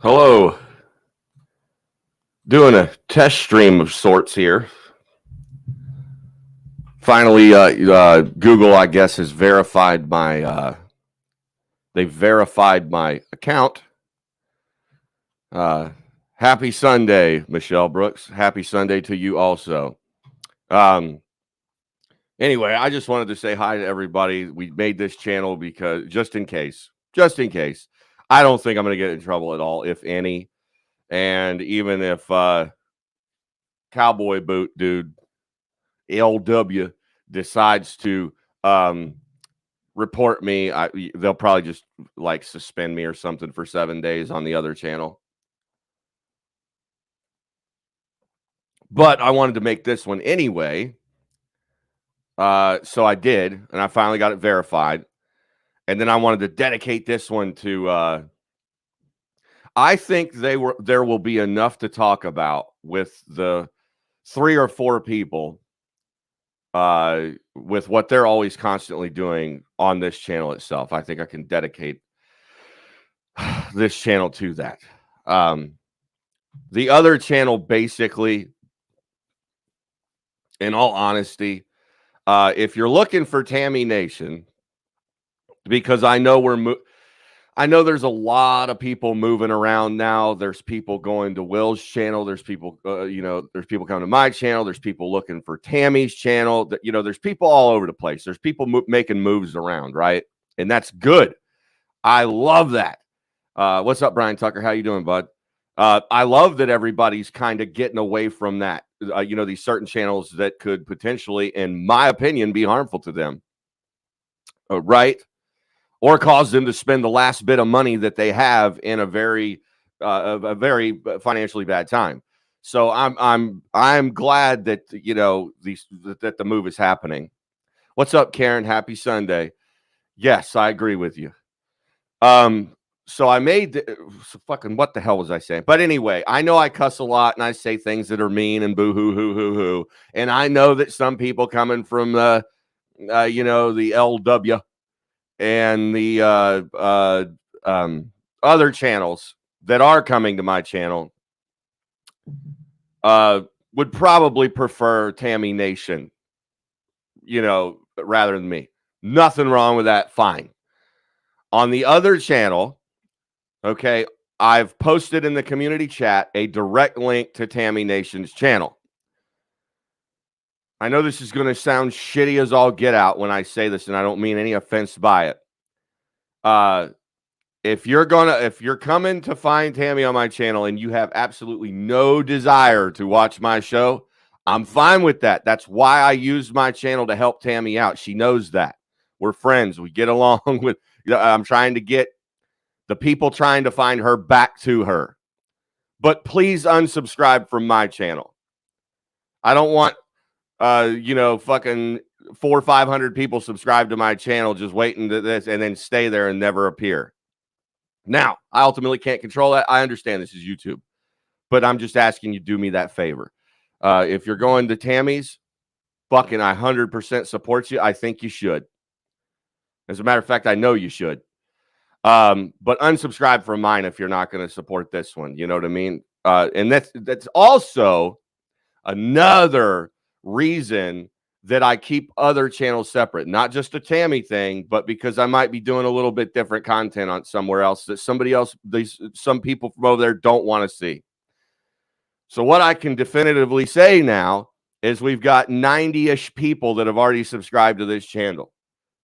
Hello. Doing a test stream of sorts here. Finally, Google, I guess, has verified my. They've verified my account. Happy Sunday, Michelle Brooks. Happy Sunday to you also. Anyway, I just wanted to say hi to everybody. We made this channel because just in case, I don't think I'm going to get in trouble at all, if any. And even if Cowboy Boot dude, LW, decides to report me, they'll probably just like suspend me or something for 7 days on the other channel. But I wanted to make this one anyway. So I did, and I finally got it verified. And then I wanted to dedicate this one to I think there will be enough to talk about with the 3 or 4 people with what they're always constantly doing on this channel itself. I think I can dedicate this channel to that. The other channel, basically, in all honesty, if you're looking for Tammy Nation, because I know I know there's a lot of people moving around now. There's people going to Will's channel. There's people, there's people coming to my channel. There's people looking for Tammy's channel. There's people all over the place. There's people making moves around, right? And that's good. I love that. What's up, Brian Tucker? How you doing, bud? I love that everybody's kind of getting away from that. These certain channels that could potentially, in my opinion, be harmful to them. Right? Or cause them to spend the last bit of money that they have in a very financially bad time. So I'm glad that that the move is happening. What's up, Karen? Happy Sunday. Yes, I agree with you. So I made fucking what the hell was I saying? But anyway, I know I cuss a lot and I say things that are mean and boo hoo hoo hoo hoo. And I know that some people coming from the LW and the other channels that are coming to my channel would probably prefer Tammy Nation, rather than me. Nothing wrong with that. Fine. On the other channel, okay, I've posted in the community chat a direct link to Tammy Nation's channel. I know this is going to sound shitty as all get out when I say this, and I don't mean any offense by it. If you're coming to find Tammy on my channel and you have absolutely no desire to watch my show, I'm fine with that. That's why I use my channel to help Tammy out. She knows that. We're friends. We get along with, I'm trying to get the people trying to find her back to her. But please unsubscribe from my channel. I don't want, fucking 400 or 500 people subscribe to my channel just waiting to this and then stay there and never appear. Now, I ultimately can't control that. I understand this is YouTube, but I'm just asking you do me that favor. If you're going to Tammy's, fucking I 100% support you. I think you should. As a matter of fact, I know you should. But unsubscribe from mine if you're not going to support this one. You know what I mean? And that's also another reason that I keep other channels separate, not just a Tammy thing, but because I might be doing a little bit different content on somewhere else that some people from over there don't want to see. So what I can definitively say now is we've got 90-ish people that have already subscribed to this channel.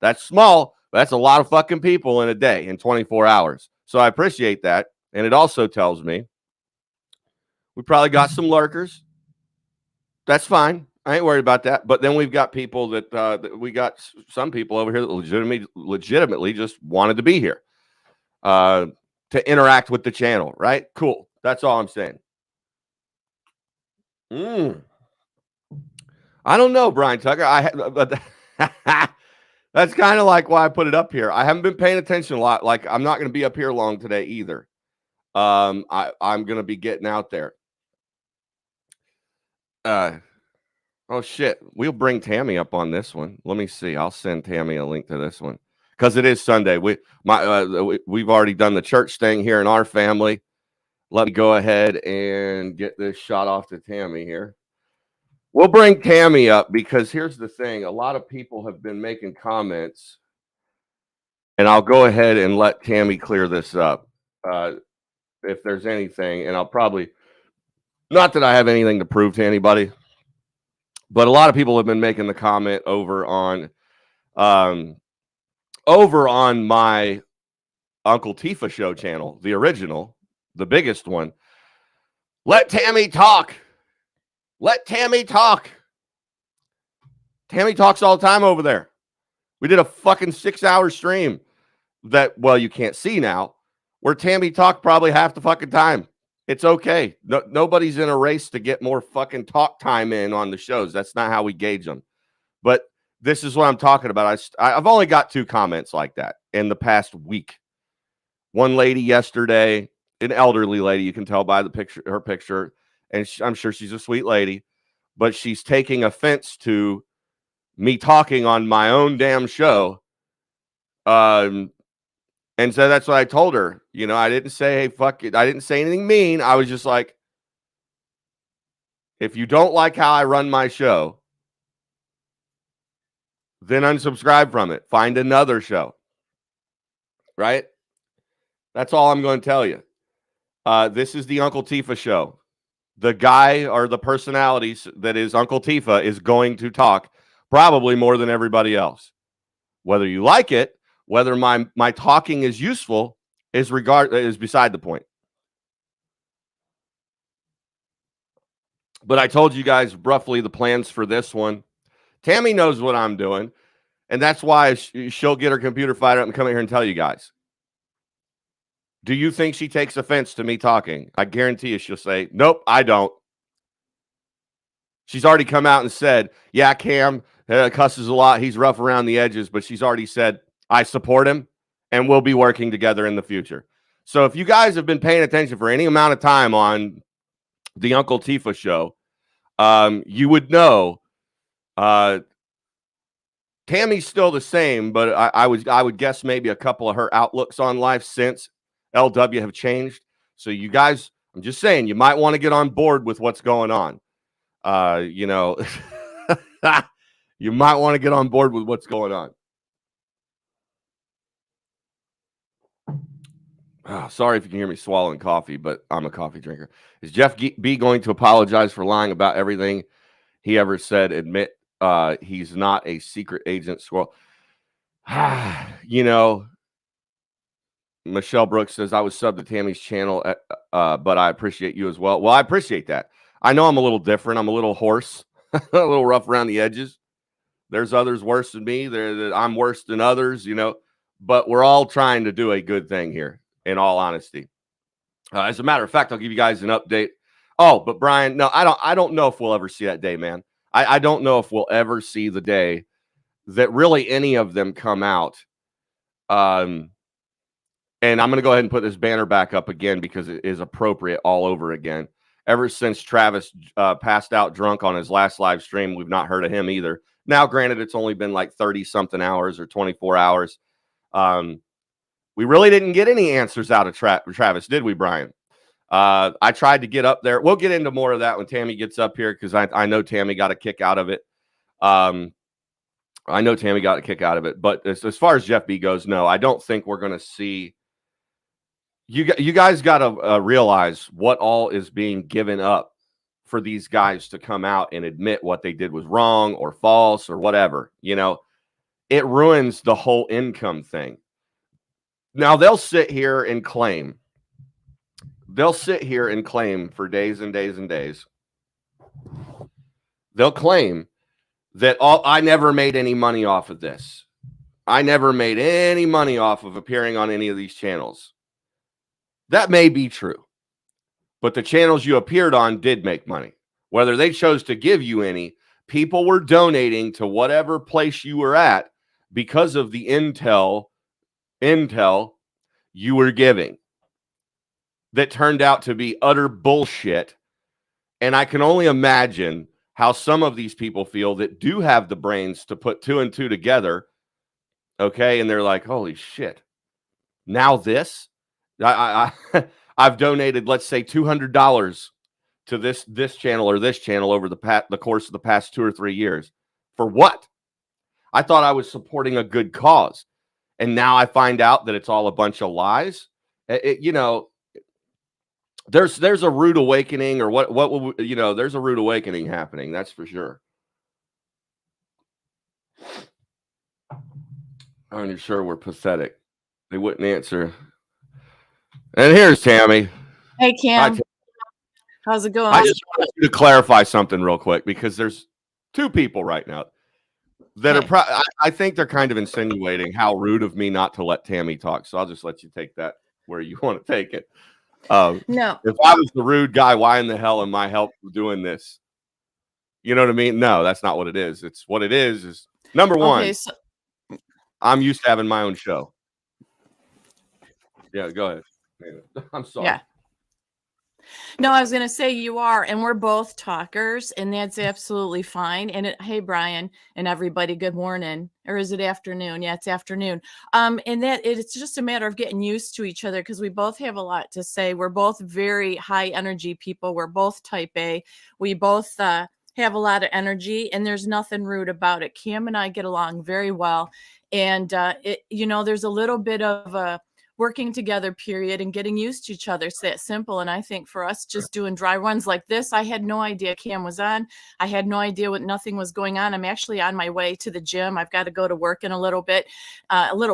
That's small, but that's a lot of fucking people in a day, in 24 hours. So I appreciate that. And it also tells me we probably got some lurkers. That's fine. I ain't worried about that. But then we've got people that we got some people over here that legitimately just wanted to be here to interact with the channel, right? Cool. That's all I'm saying. I don't know, Brian Tucker. That's kind of like why I put it up here. I haven't been paying attention a lot. Like, I'm not going to be up here long today either. I'm going to be getting out there. Oh shit, we'll bring Tammy up on this one. Let me see. I'll send Tammy a link to this one because it is Sunday. We've already done the church thing here in our family. Let me go ahead and get this shot off to Tammy here. We'll bring Tammy up because here's the thing. A lot of people have been making comments, and I'll go ahead and let Tammy clear this up if there's anything. And I'll probably, not that I have anything to prove to anybody, but a lot of people have been making the comment over on my Uncle Tifa show channel, the original, the biggest one. Let Tammy talk. Let Tammy talk. Tammy talks all the time over there. We did a fucking 6-hour stream that, well, you can't see now, where Tammy talked probably half the fucking time. It's okay. Nobody's in a race to get more fucking talk time in on the shows. That's not how we gauge them. But this is what I'm talking about. I've only got 2 comments like that in the past week. One lady yesterday, an elderly lady, you can tell by the picture, her picture, and I'm sure she's a sweet lady, but she's taking offense to me talking on my own damn show. And so that's what I told her. You know, I didn't say, hey, fuck it. I didn't say anything mean. I was just like, if you don't like how I run my show, then unsubscribe from it. Find another show. Right? That's all I'm going to tell you. This is the Uncle Tifa show. The guy or the personality that is Uncle Tifa is going to talk probably more than everybody else. Whether you like it, whether my talking is useful is beside the point. But I told you guys roughly the plans for this one. Tammy knows what I'm doing, and that's why she'll get her computer fired up and come in here and tell you guys. Do you think she takes offense to me talking? I guarantee you she'll say, nope, I don't. She's already come out and said, yeah, Cam cusses a lot. He's rough around the edges, but she's already said, I support him, and we'll be working together in the future. So if you guys have been paying attention for any amount of time on the Uncle Tifa show, you would know Tammy's still the same, but I would guess maybe a couple of her outlooks on life since LW have changed. So you guys, I'm just saying, you might want to get on board with what's going on. You know, you might want to get on board with what's going on. Oh, sorry if you can hear me swallowing coffee, but I'm a coffee drinker. Is Jeff B going to apologize for lying about everything he ever said? Admit he's not a secret agent squirrel. You know, Michelle Brooks says, I was subbed to Tammy's channel, but I appreciate you as well. Well, I appreciate that. I know I'm a little different. I'm a little hoarse, a little rough around the edges. There's others worse than me. I'm worse than others, you know, but we're all trying to do a good thing here, in all honesty. As a matter of fact, I'll give you guys an update. Oh, but Brian, no, I don't know if we'll ever see that day, man. I don't know if we'll ever see the day that really any of them come out. And I'm going to go ahead and put this banner back up again because it is appropriate all over again. Ever since Travis passed out drunk on his last live stream, we've not heard of him either. Now, granted, it's only been like 30-something hours or 24 hours. We really didn't get any answers out of Travis, did we, Brian? I tried to get up there. We'll get into more of that when Tammy gets up here because I know Tammy got a kick out of it. I know Tammy got a kick out of it. But as far as Jeff B goes, no, I don't think we're going to see. You guys got to realize what all is being given up for these guys to come out and admit what they did was wrong or false or whatever. You know, it ruins the whole income thing. Now, they'll sit here and claim. They'll sit here and claim for days and days and days. They'll claim that I never made any money off of this. I never made any money off of appearing on any of these channels. That may be true, but the channels you appeared on did make money. Whether they chose to give you any, people were donating to whatever place you were at because of the intel you were giving that turned out to be utter bullshit. And I can only imagine how some of these people feel that do have the brains to put 2 and 2 together. Okay. And they're like, holy shit. Now this, I've donated, let's say, $200 to this channel or this channel over the course of the past 2 or 3 years. For what? I thought I was supporting a good cause, and now I find out that it's all a bunch of lies. There's a rude awakening, or what will there's a rude awakening happening. That's for sure. I'm sure we're pathetic. They wouldn't answer. And here's Tammy. Hey, Cam. How's it going? I just wanted you to clarify something real quick, because there's 2 people right now that are I think they're kind of insinuating how rude of me not to let Tammy talk. So I'll just let you take that where you want to take it. No. If I was the rude guy, why in the hell am I helping doing this? You know what I mean? No, that's not what it is. It's what it is number one. Okay, so I'm used to having my own show. Yeah, go ahead. I'm sorry. Yeah. No, I was going to say you are, and we're both talkers, and that's absolutely fine. And hey, Brian and everybody, good morning. Or is it afternoon? Yeah, it's afternoon. And that it's just a matter of getting used to each other, because we both have a lot to say. We're both very high energy people. We're both type A. We both have a lot of energy, and there's nothing rude about it. Cam and I get along very well. And, there's a little bit of a working together period and getting used to each other. It's that simple. And I think for us just doing dry runs like this, I had no idea Cam was on. I had no idea nothing was going on. I'm actually on my way to the gym. I've got to go to work in a little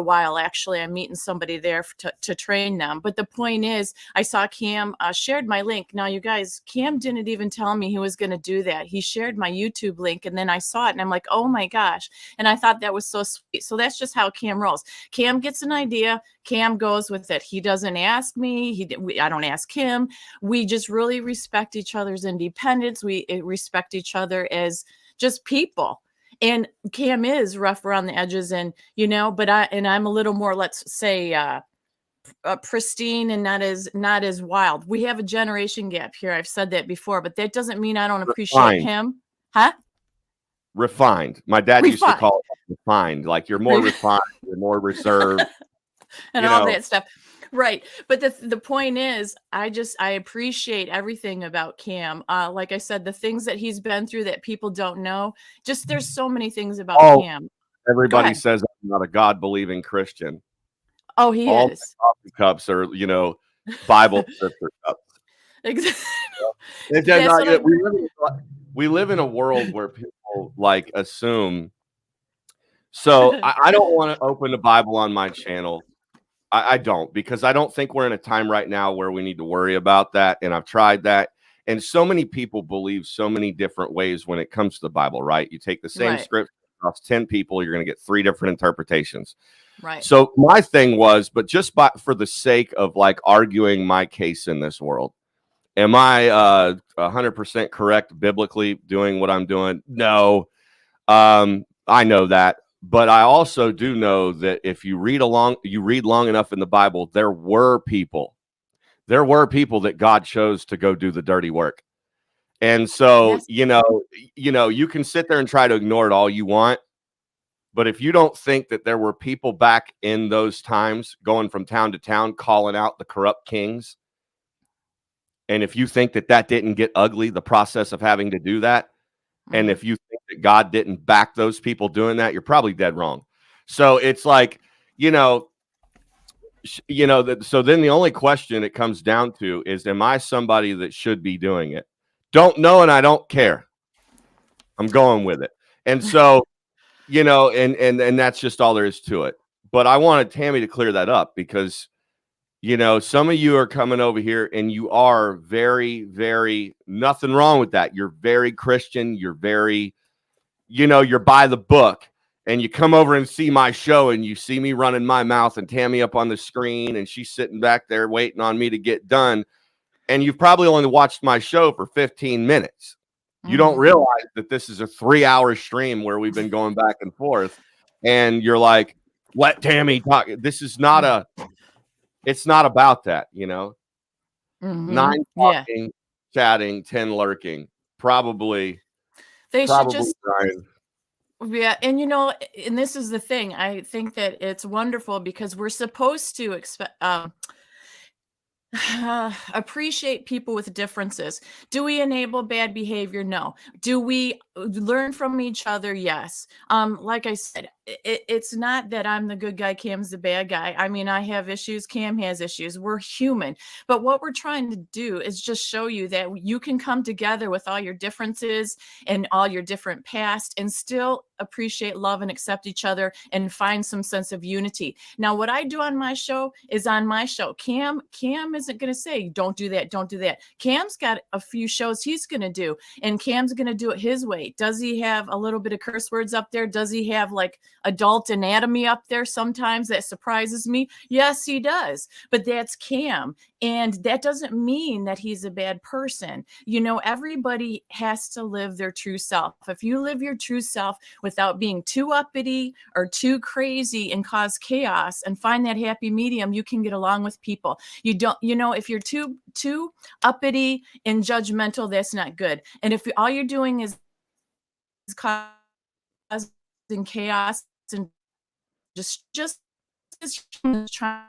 while, actually. I'm meeting somebody there to train them. But the point is, I saw Cam shared my link. Now, you guys, Cam didn't even tell me he was going to do that. He shared my YouTube link, and then I saw it and I'm like, oh my gosh. And I thought that was so sweet. So that's just how Cam rolls. Cam gets an idea. Cam goes with it. He doesn't ask me. I don't ask him. We just really respect each other's independence. We respect each other as just people. And Cam is rough around the edges, and but I'm a little more, let's say, pristine and not as wild. We have a generation gap here. I've said that before, but that doesn't mean I don't appreciate him. Huh? Refined. My dad used to call it refined. Like, you're more refined, you're more reserved. And all that stuff. Right. But the point is, I appreciate everything about Cam. Like I said, the things that he's been through that people don't know, just there's so many things about Cam. Everybody says I'm not a God-believing Christian. Oh, he all is. Coffee cups are, Bible scripture cups. Exactly. We live in a world where people assume. So I don't want to open the Bible on my channel. I don't, because I don't think we're in a time right now where we need to worry about that. And I've tried that. And so many people believe so many different ways when it comes to the Bible, right? You take the same script across 10 people, you're going to get 3 different interpretations. Right. So my thing was, but just for the sake of arguing my case in this world, am I 100% correct biblically doing what I'm doing? No. I know that. But I also do know that if you read long enough in the Bible, there were people that God chose to go do the dirty work. And so, yes. You can sit there and try to ignore it all you want. But if you don't think that there were people back in those times going from town to town calling out the corrupt kings, and if you think that didn't get ugly, the process of having to do that, and if you think that God didn't back those people doing that, you're probably dead wrong. So it's like, so then the only question it comes down to is, am I somebody that should be doing it? Don't know, and I don't care. I'm going with it. And so, and that's just all there is to it. But I wanted Tammy to clear that up, because some of you are coming over here and you are very, very, nothing wrong with that. You're very Christian. You're very, you're by the book, and you come over and see my show and you see me running my mouth and Tammy up on the screen and she's sitting back there waiting on me to get done. And you've probably only watched my show for 15 minutes. You don't realize that this is a 3-hour stream where we've been going back and forth, and you're like, let Tammy talk. This is not it's not about that, 9 talking, chatting, 10 lurking. Probably. They should just. Brian. Yeah. And, and this is the thing. I think that it's wonderful because we're supposed to expect. Appreciate people with differences. Do we enable bad behavior? No. Do we learn from each other? Yes. Like I said, it's not that I'm the good guy, Cam's the bad guy. I mean, I have issues, Cam has issues. We're human. But what we're trying to do is just show you that you can come together with all your differences and all your different past and still appreciate, love, and accept each other and find some sense of unity. Now, what I do on my show is on my show. Cam isn't going to say, don't do that, don't do that. Cam's got a few shows he's going to do, and Cam's going to do it his way. Does he have a little bit of curse words up there? Does he have like adult anatomy up there sometimes that surprises me? Yes, he does. But that's Cam. And that doesn't mean that he's a bad person. You know, everybody has to live their true self. If you live your true self without being too uppity or too crazy and cause chaos and find that happy medium, you can get along with people. You don't, you know, if you're too uppity and judgmental, that's not good. And if all you're doing is causing chaos and just trying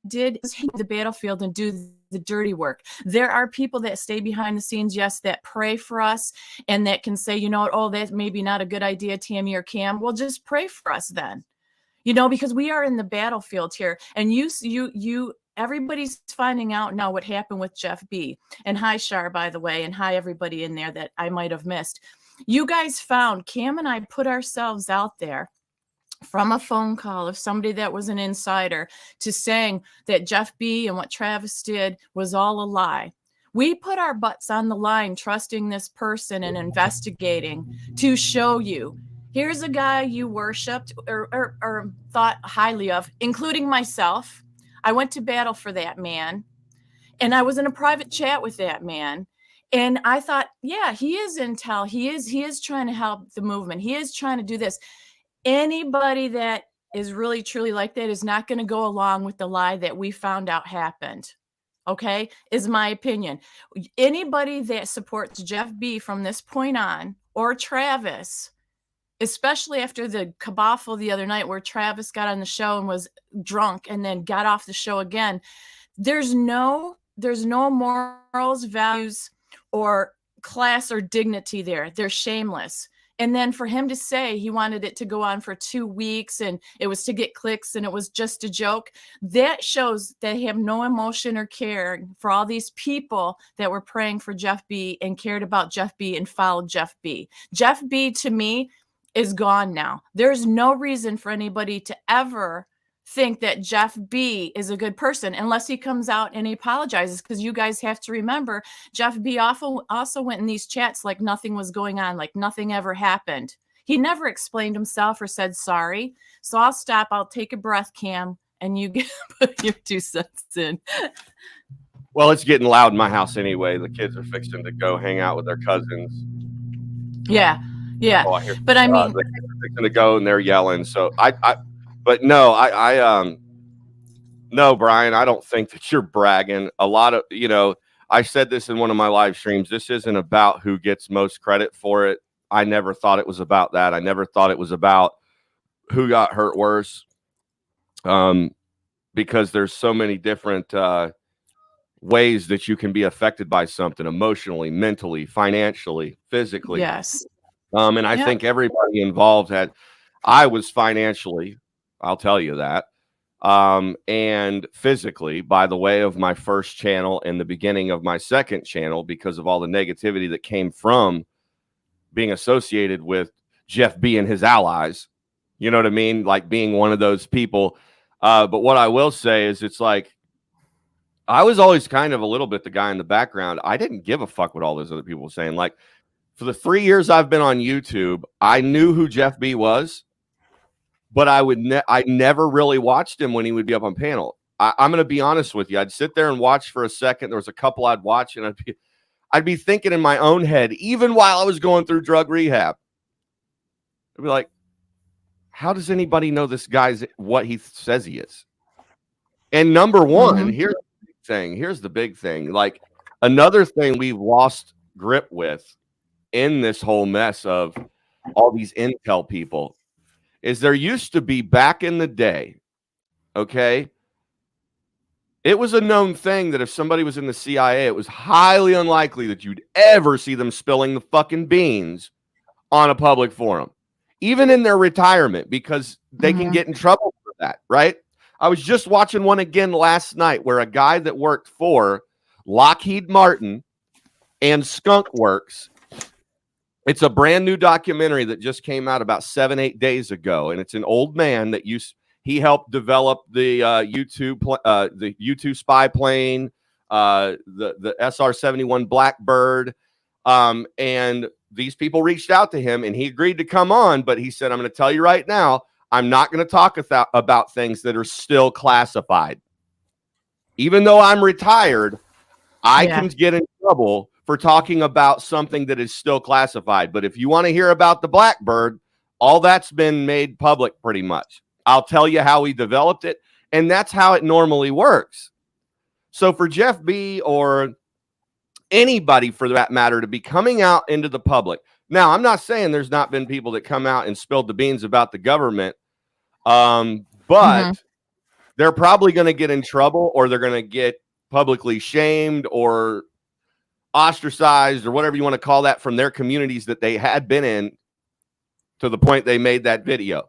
did the battlefield and do the dirty work. There are people that stay behind the scenes, yes, that pray for us and that can say, you know, oh, that's maybe not a good idea, Tammy or Cam. Well, just pray for us then, you know, because we are in the battlefield here. And everybody's finding out now what happened with Jeff B. And hi, Shar, by the way, and hi, everybody in there that I might have missed. You guys found, Cam and I put ourselves out there from a phone call of somebody that was an insider to saying that Jeff B. and what Travis did was all a lie. We put our butts on the line, trusting this person and investigating to show you. Here's a guy you worshiped or thought highly of, including myself. I went to battle for that man, and I was in a private chat with that man. And I thought, yeah, he is intel. He is trying to help the movement. He is trying to do this. Anybody that is really truly like that is not going to go along with the lie that we found out happened. Okay, is my opinion. Anybody that supports Jeff B from this point on, or Travis, especially after the kaboffle the other night where Travis got on the show and was drunk and then got off the show again, there's no morals, values, or class or dignity there. They're shameless. And then for him to say he wanted it to go on for 2 weeks and it was to get clicks and it was just a joke, that shows they have no emotion or care for all these people that were praying for Jeff B and cared about Jeff B and followed Jeff B. Jeff B, to me, is gone now. There's no reason for anybody to ever think that Jeff B is a good person unless he comes out and he apologizes, because you guys have to remember Jeff B also went in these chats like nothing was going on, like nothing ever happened. He never explained himself or said sorry. So I'll stop. I'll take a breath, Cam, and you put your 2 cents in. Well, it's getting loud in my house anyway. The kids are fixing to go hang out with their cousins. Yeah. Oh, but I mean, the kids are fixing to go and they're yelling. So but no, no, Brian, I don't think that you're bragging. A lot of, you know, I said this in one of my live streams. This isn't about who gets most credit for it. I never thought it was about that. I never thought it was about who got hurt worse. Because there's so many different ways that you can be affected by something emotionally, mentally, financially, physically. Yes. And I think everybody involved I was financially, I'll tell you that, and physically by the way of my first channel and the beginning of my second channel, because of all the negativity that came from being associated with Jeff B and his allies. You know what I mean? Like being one of those people. But what I will say is it's like, I was always kind of a little bit the guy in the background. I didn't give a fuck what all those other people were saying. Like for the 3 years I've been on YouTube, I knew who Jeff B was, but I never really watched him when he would be up on panel. I'm going to be honest with you. I'd sit there and watch for a second. There was a couple I'd watch and I'd be thinking in my own head, even while I was going through drug rehab, I'd be like, how does anybody know this guy's what he says he is? And number one, here's the big thing. Like another thing we've lost grip with in this whole mess of all these intel people is there used to be back in the day okay, it was a known thing that if somebody was in the CIA, it was highly unlikely that you'd ever see them spilling the fucking beans on a public forum, even in their retirement, because they can get in trouble for that, right? I was just watching one again last night where a guy that worked for Lockheed Martin and Skunk Works, it's a brand new documentary that just came out about 7-8 days ago, and it's an old man that he helped develop the U-2 spy plane, the SR-71 Blackbird, and these people reached out to him, and he agreed to come on, but he said, I'm going to tell you right now, I'm not going to talk about things that are still classified. Even though I'm retired, I can get in trouble for talking about something that is still classified. But if you want to hear about the Blackbird, all that's been made public pretty much. I'll tell you how we developed it, and that's how it normally works. So for Jeff B. or anybody for that matter to be coming out into the public. Now, I'm not saying there's not been people that come out and spilled the beans about the government, but they're probably going to get in trouble, or they're going to get publicly shamed or ostracized or whatever you want to call that from their communities that they had been in to the point they made that video.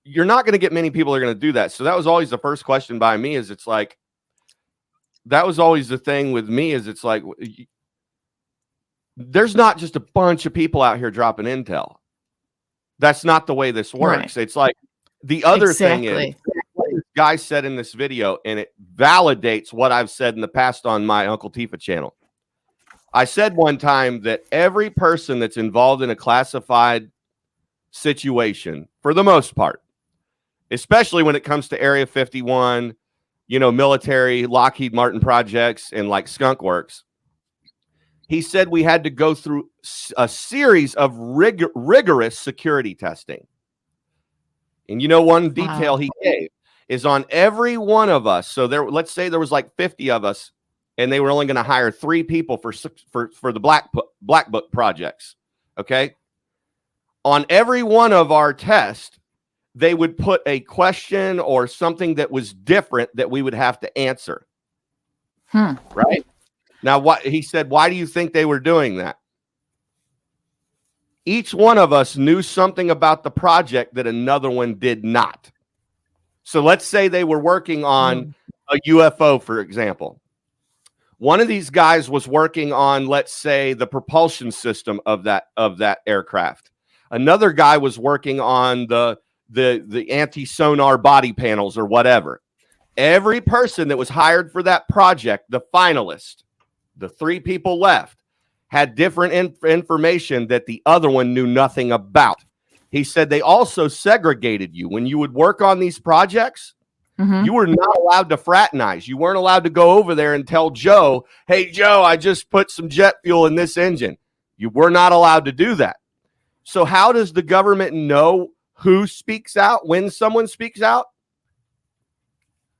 You're not going to get many people that are going to do that. So that was always the first question by me, is it's like, that was always the thing with me, is it's like, there's not just a bunch of people out here dropping intel. That's not the way this works. Right. It's like, the other thing is, what this guy said in this video, and it validates what I've said in the past on my Uncle Tifa channel. I said one time that every person that's involved in a classified situation, for the most part, especially when it comes to Area 51, military, Lockheed Martin projects, and like Skunk Works, he said we had to go through a series of rigorous security testing. And one detail he gave is on every one of us. So let's say there was like 50 of us, and they were only going to hire 3 people for the Black Book projects. Okay. On every one of our tests, they would put a question or something that was different that we would have to answer. Right. Now, what he said, why do you think they were doing that? Each one of us knew something about the project that another one did not. So let's say they were working on a UFO, for example. One of these guys was working on, let's say, the propulsion system of that aircraft. Another guy was working on the anti-sonar body panels or whatever. Every person that was hired for that project, the finalist, the 3 people left, had different information that the other one knew nothing about. He said they also segregated you. When you would work on these projects, you were not allowed to fraternize. You weren't allowed to go over there and tell Joe, hey, Joe, I just put some jet fuel in this engine. You were not allowed to do that. So how does the government know who speaks out when someone speaks out?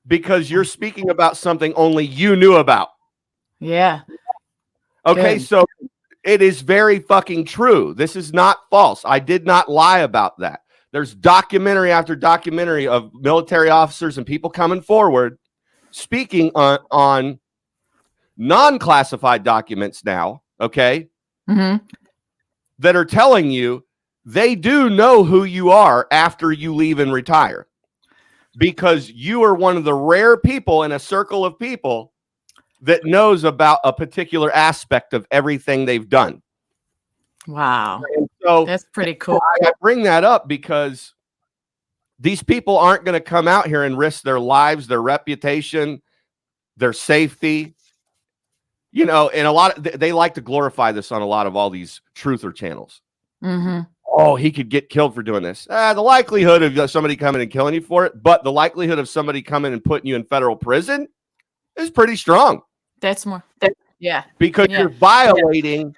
Because you're speaking about something only you knew about. Yeah. Okay, good. So it is very fucking true. This is not false. I did not lie about that. There's documentary after documentary of military officers and people coming forward speaking on non-classified documents now, okay, that are telling you they do know who you are after you leave and retire, because you are one of the rare people in a circle of people that knows about a particular aspect of everything they've done. Wow. And so that's pretty cool. I bring that up because these people aren't going to come out here and risk their lives, their reputation, their safety. And they like to glorify this on a lot of all these truther channels. Oh, he could get killed for doing this. The likelihood of somebody coming and killing you for it, but the likelihood of somebody coming and putting you in federal prison is pretty strong. That's more. Yeah. Because you're violating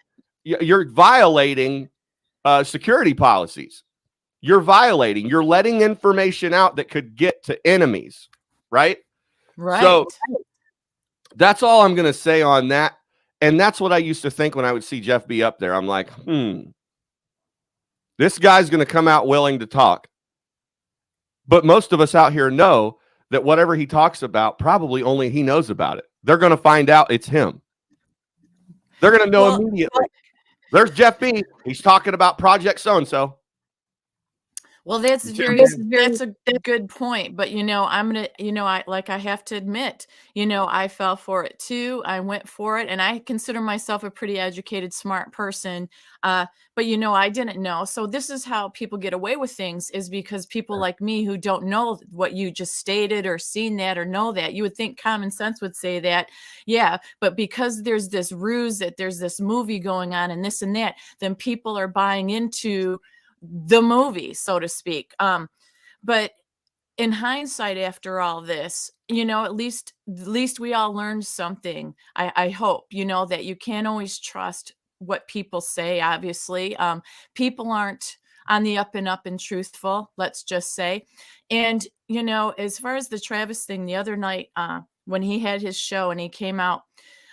security policies. You're letting information out that could get to enemies, right? Right. So that's all I'm going to say on that. And that's what I used to think when I would see Jeff B up there. I'm like, this guy's going to come out willing to talk. But most of us out here know that whatever he talks about, probably only he knows about it. They're going to find out it's him. They're going to know immediately. There's Jeff B. He's talking about Project so-and-so. Well, that's a good point. But, I'm going to, I have to admit, I fell for it too. I went for it, and I consider myself a pretty educated, smart person. But, I didn't know. So this is how people get away with things, is because people like me who don't know what you just stated or seen that or know that, you would think common sense would say that. Yeah. But because there's this ruse that there's this movie going on and this and that, then people are buying into the movie, so to speak. But in hindsight, after all this, at least we all learned something. I hope, that you can't always trust what people say. Obviously, people aren't on the up and up and truthful, let's just say. And, as far as the Travis thing the other night, when he had his show and he came out,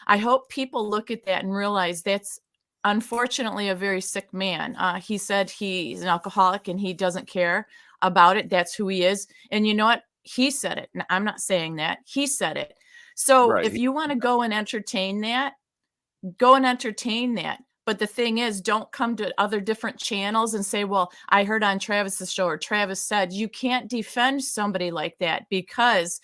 I hope people look at that and realize that's unfortunately a very sick man. He said he's an alcoholic and he doesn't care about it. That's who he is. And you know what? He said it. I'm not saying that. He said it. So if you want to go and entertain that, go and entertain that. But the thing is, don't come to other different channels and say, well, I heard on Travis's show, or Travis said. You can't defend somebody like that, because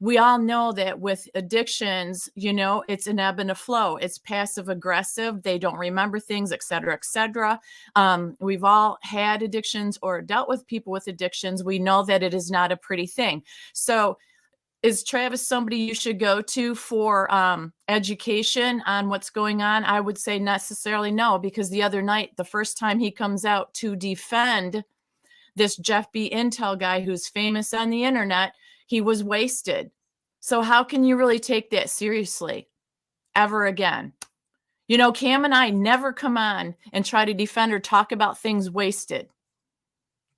we all know that with addictions, it's an ebb and a flow. It's passive aggressive. They don't remember things, et cetera, et cetera. We've all had addictions or dealt with people with addictions. We know that it is not a pretty thing. So is Travis somebody you should go to for education on what's going on? I would say necessarily no, because the other night, the first time he comes out to defend this Jeff B. Intel guy who's famous on the internet, he was wasted. So how can you really take that seriously ever again? Cam and I never come on and try to defend or talk about things wasted.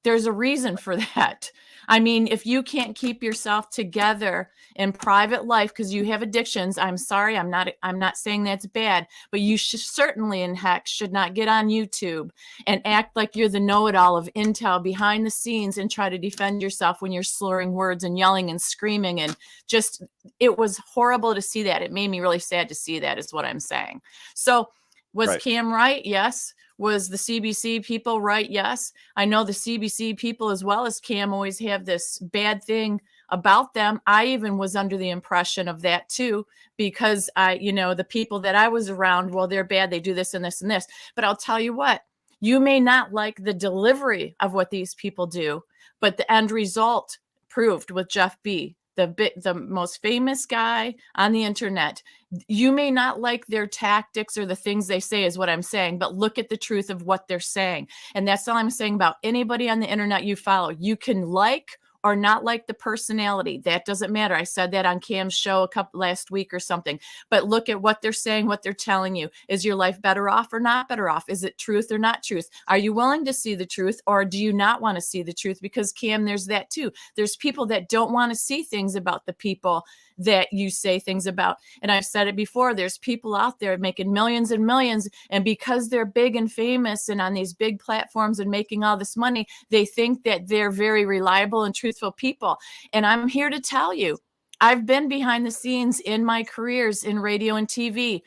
There's a reason for that. I mean, if you can't keep yourself together in private life because you have addictions, I'm sorry, I'm not saying that's bad, but you certainly in heck should not get on YouTube and act like you're the know-it-all of Intel behind the scenes and try to defend yourself when you're slurring words and yelling and screaming. And just, it was horrible to see that. It made me really sad to see that, is what I'm saying. So was Cam right? Yes. Was the CBC people right? Yes. I know the CBC people, as well as Cam, always have this bad thing about them. I even was under the impression of that too, because the people that I was around, well, they're bad. They do this and this and this. But I'll tell you what, you may not like the delivery of what these people do, but the end result proved with Jeff B., the most famous guy on the internet. You may not like their tactics or the things they say, is what I'm saying, but look at the truth of what they're saying. And that's all I'm saying about anybody on the internet you follow. You can like or not like the personality. That doesn't matter. I said that on Cam's show last week or something. But look at what they're saying, what they're telling you. Is your life better off or not better off? Is it truth or not truth? Are you willing to see the truth, or do you not want to see the truth? Because Cam, there's that too. There's people that don't want to see things about the people that you say things about. And I've said it before, there's people out there making millions and millions, and because they're big and famous and on these big platforms and making all this money, they think that they're very reliable and truthful people. And I'm here to tell you, I've been behind the scenes in my careers in radio and TV.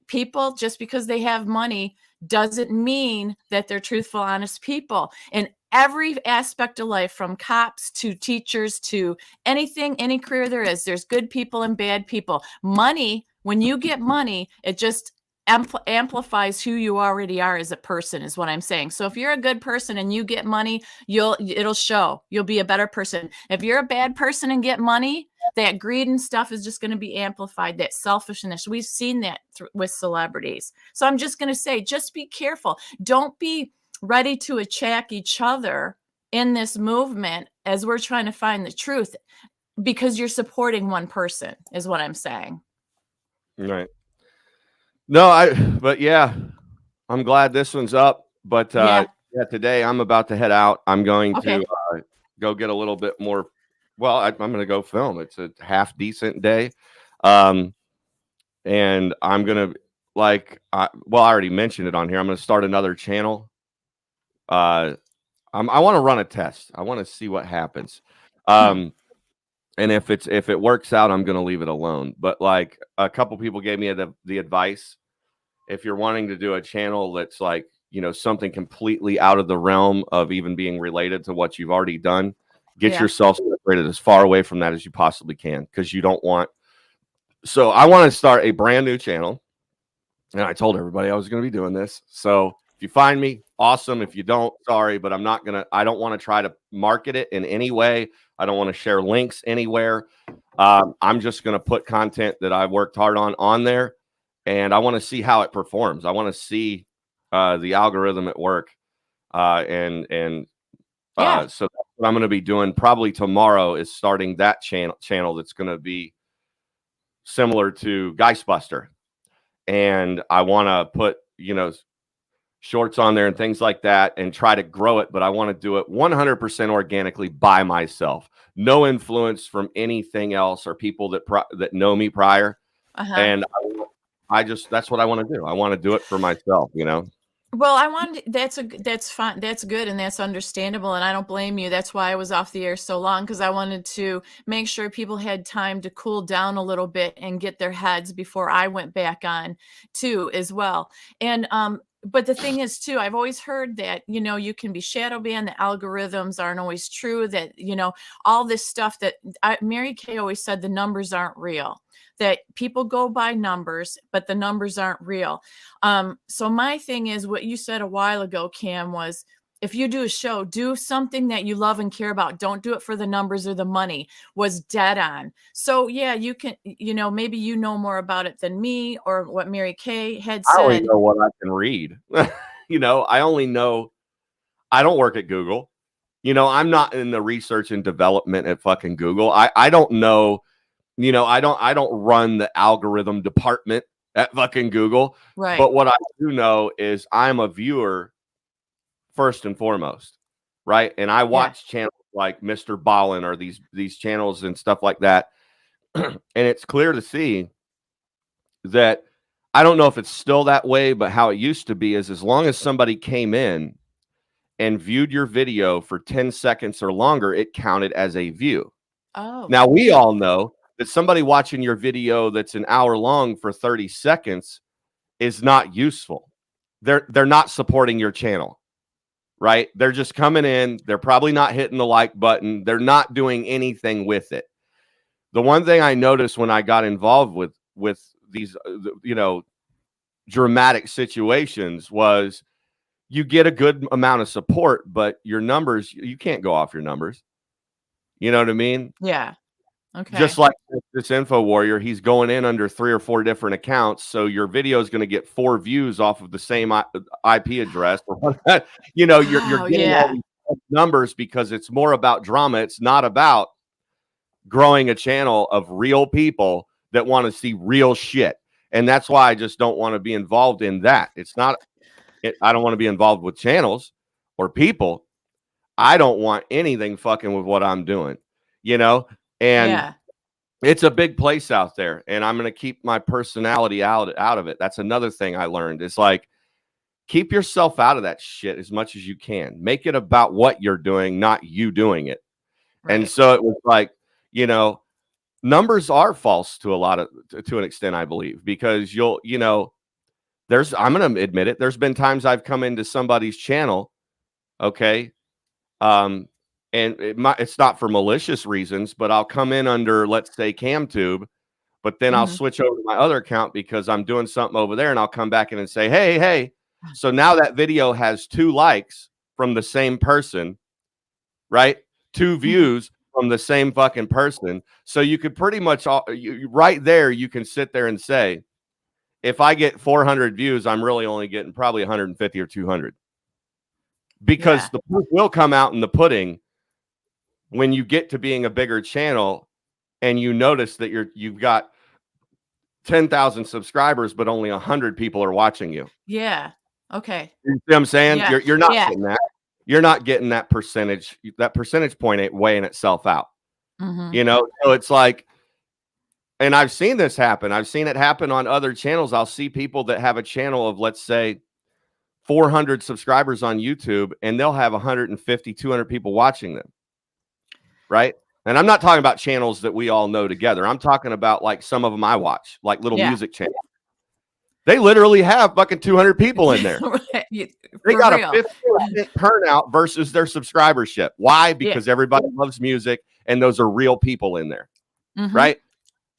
People, just because they have money doesn't mean that they're truthful, honest people. And every aspect of life, from cops to teachers to anything, any career there is, there's good people and bad people. Money, when you get money, it just amplifies who you already are as a person, is what I'm saying. So if you're a good person and you get money, it'll show. You'll be a better person. If you're a bad person and get money, that greed and stuff is just going to be amplified, that selfishness. We've seen that with celebrities. So I'm just going to say, just be careful. Don't be ready to attack each other in this movement as we're trying to find the truth, because you're supporting one person, is what I'm saying. Right. No, but yeah, I'm glad this one's up. But yeah, today I'm about to head out. I'm going to go get a little bit more. Well, I'm going to go film. It's a half decent day. And I'm going to I already mentioned it on here. I'm going to start another channel. I want to run a test. I want to see what happens. And if it works out, I'm going to leave it alone. But like a couple people gave me the advice, if you're wanting to do a channel that's like, something completely out of the realm of even being related to what you've already done, get yourself separated as far away from that as you possibly can, because you don't want. So I want to start a brand new channel, and I told everybody I was going to be doing this. So if you find me, awesome. If you don't, sorry, but I don't want to try to market it in any way. I don't want to share links anywhere. I'm just going to put content that I've worked hard on there, and I want to see how it performs. I want to see the algorithm at work. So that's what I'm going to be doing probably tomorrow, is starting that channel that's going to be similar to Geistbuster. And I want to put, shorts on there and things like that and try to grow it. But I want to do it 100% organically by myself. No influence from anything else or people that know me prior. And that's what I want to do. I want to do it for myself, Well, that's fine. That's good. And that's understandable. And I don't blame you. That's why I was off the air so long, because I wanted to make sure people had time to cool down a little bit and get their heads before I went back on too, as well. And, but the thing is too, I've always heard that, you can be shadow banned. The algorithms aren't always true, that, all this stuff that Mary Kay always said, the numbers aren't real, that people go by numbers, but the numbers aren't real. So my thing is what you said a while ago, Cam, was if you do a show, do something that you love and care about. Don't do it for the numbers or the money. Was dead on. So yeah, you can, maybe you know more about it than me, or what Mary Kay had said. I only know what I can read. I only know, I don't work at Google. I'm not in the research and development at fucking Google. I don't know. I don't run the algorithm department at fucking Google. Right. But what I do know is I'm a viewer first and foremost, right? And I watch channels like Mr. Ballin or these channels and stuff like that. And it's clear to see that, I don't know if it's still that way, but how it used to be is, as long as somebody came in and viewed your video for 10 seconds or longer, it counted as a view. Oh. Now we all know that somebody watching your video that's an hour long for 30 seconds is not useful. They're not supporting your channel, right? They're just coming in. They're probably not hitting the like button. They're not doing anything with it. The one thing I noticed when I got involved with these, dramatic situations was, you get a good amount of support, but your numbers, you can't go off your numbers. You know what I mean? Yeah. Okay. Just like this Info Warrior, he's going in under 3 or 4 different accounts. So your video is going to get 4 views off of the same IP address. You're getting all these numbers because it's more about drama. It's not about growing a channel of real people that want to see real shit. And that's why I just don't want to be involved in that. I don't want to be involved with channels or people. I don't want anything fucking with what I'm doing, and it's a big place out there, and I'm going to keep my personality out of it. That's another thing I learned. It's like, keep yourself out of that shit as much as you can. Make it about what you're doing, not you doing it. Right. And so it was like, numbers are false to an extent, I believe, because I'm going to admit it. There's been times I've come into somebody's channel, okay, and it's not for malicious reasons, but I'll come in under, let's say, CamTube, but then I'll switch over to my other account because I'm doing something over there, and I'll come back in and say, hey. So now that video has 2 likes from the same person, right? 2 views from the same fucking person. So you could pretty much, right there, you can sit there and say, if I get 400 views, I'm really only getting probably 150 or 200. Because the proof will come out in the pudding when you get to being a bigger channel and you notice that you've got 10,000 subscribers, but only 100 people are watching you. Yeah. Okay. You see what I'm saying? Yeah. You're not getting that. You're not getting that percentage. That percentage point ain't weighing itself out. So it's like, and I've seen this happen. I've seen it happen on other channels. I'll see people that have a channel of, let's say, 400 subscribers on YouTube, and they'll have 150, 200 people watching them. Right. And I'm not talking about channels that we all know together. I'm talking about like some of them I watch, like little music channels. They literally have fucking 200 people in there. They got a 50% turnout versus their subscribership. Why? Because everybody loves music and those are real people in there. Right?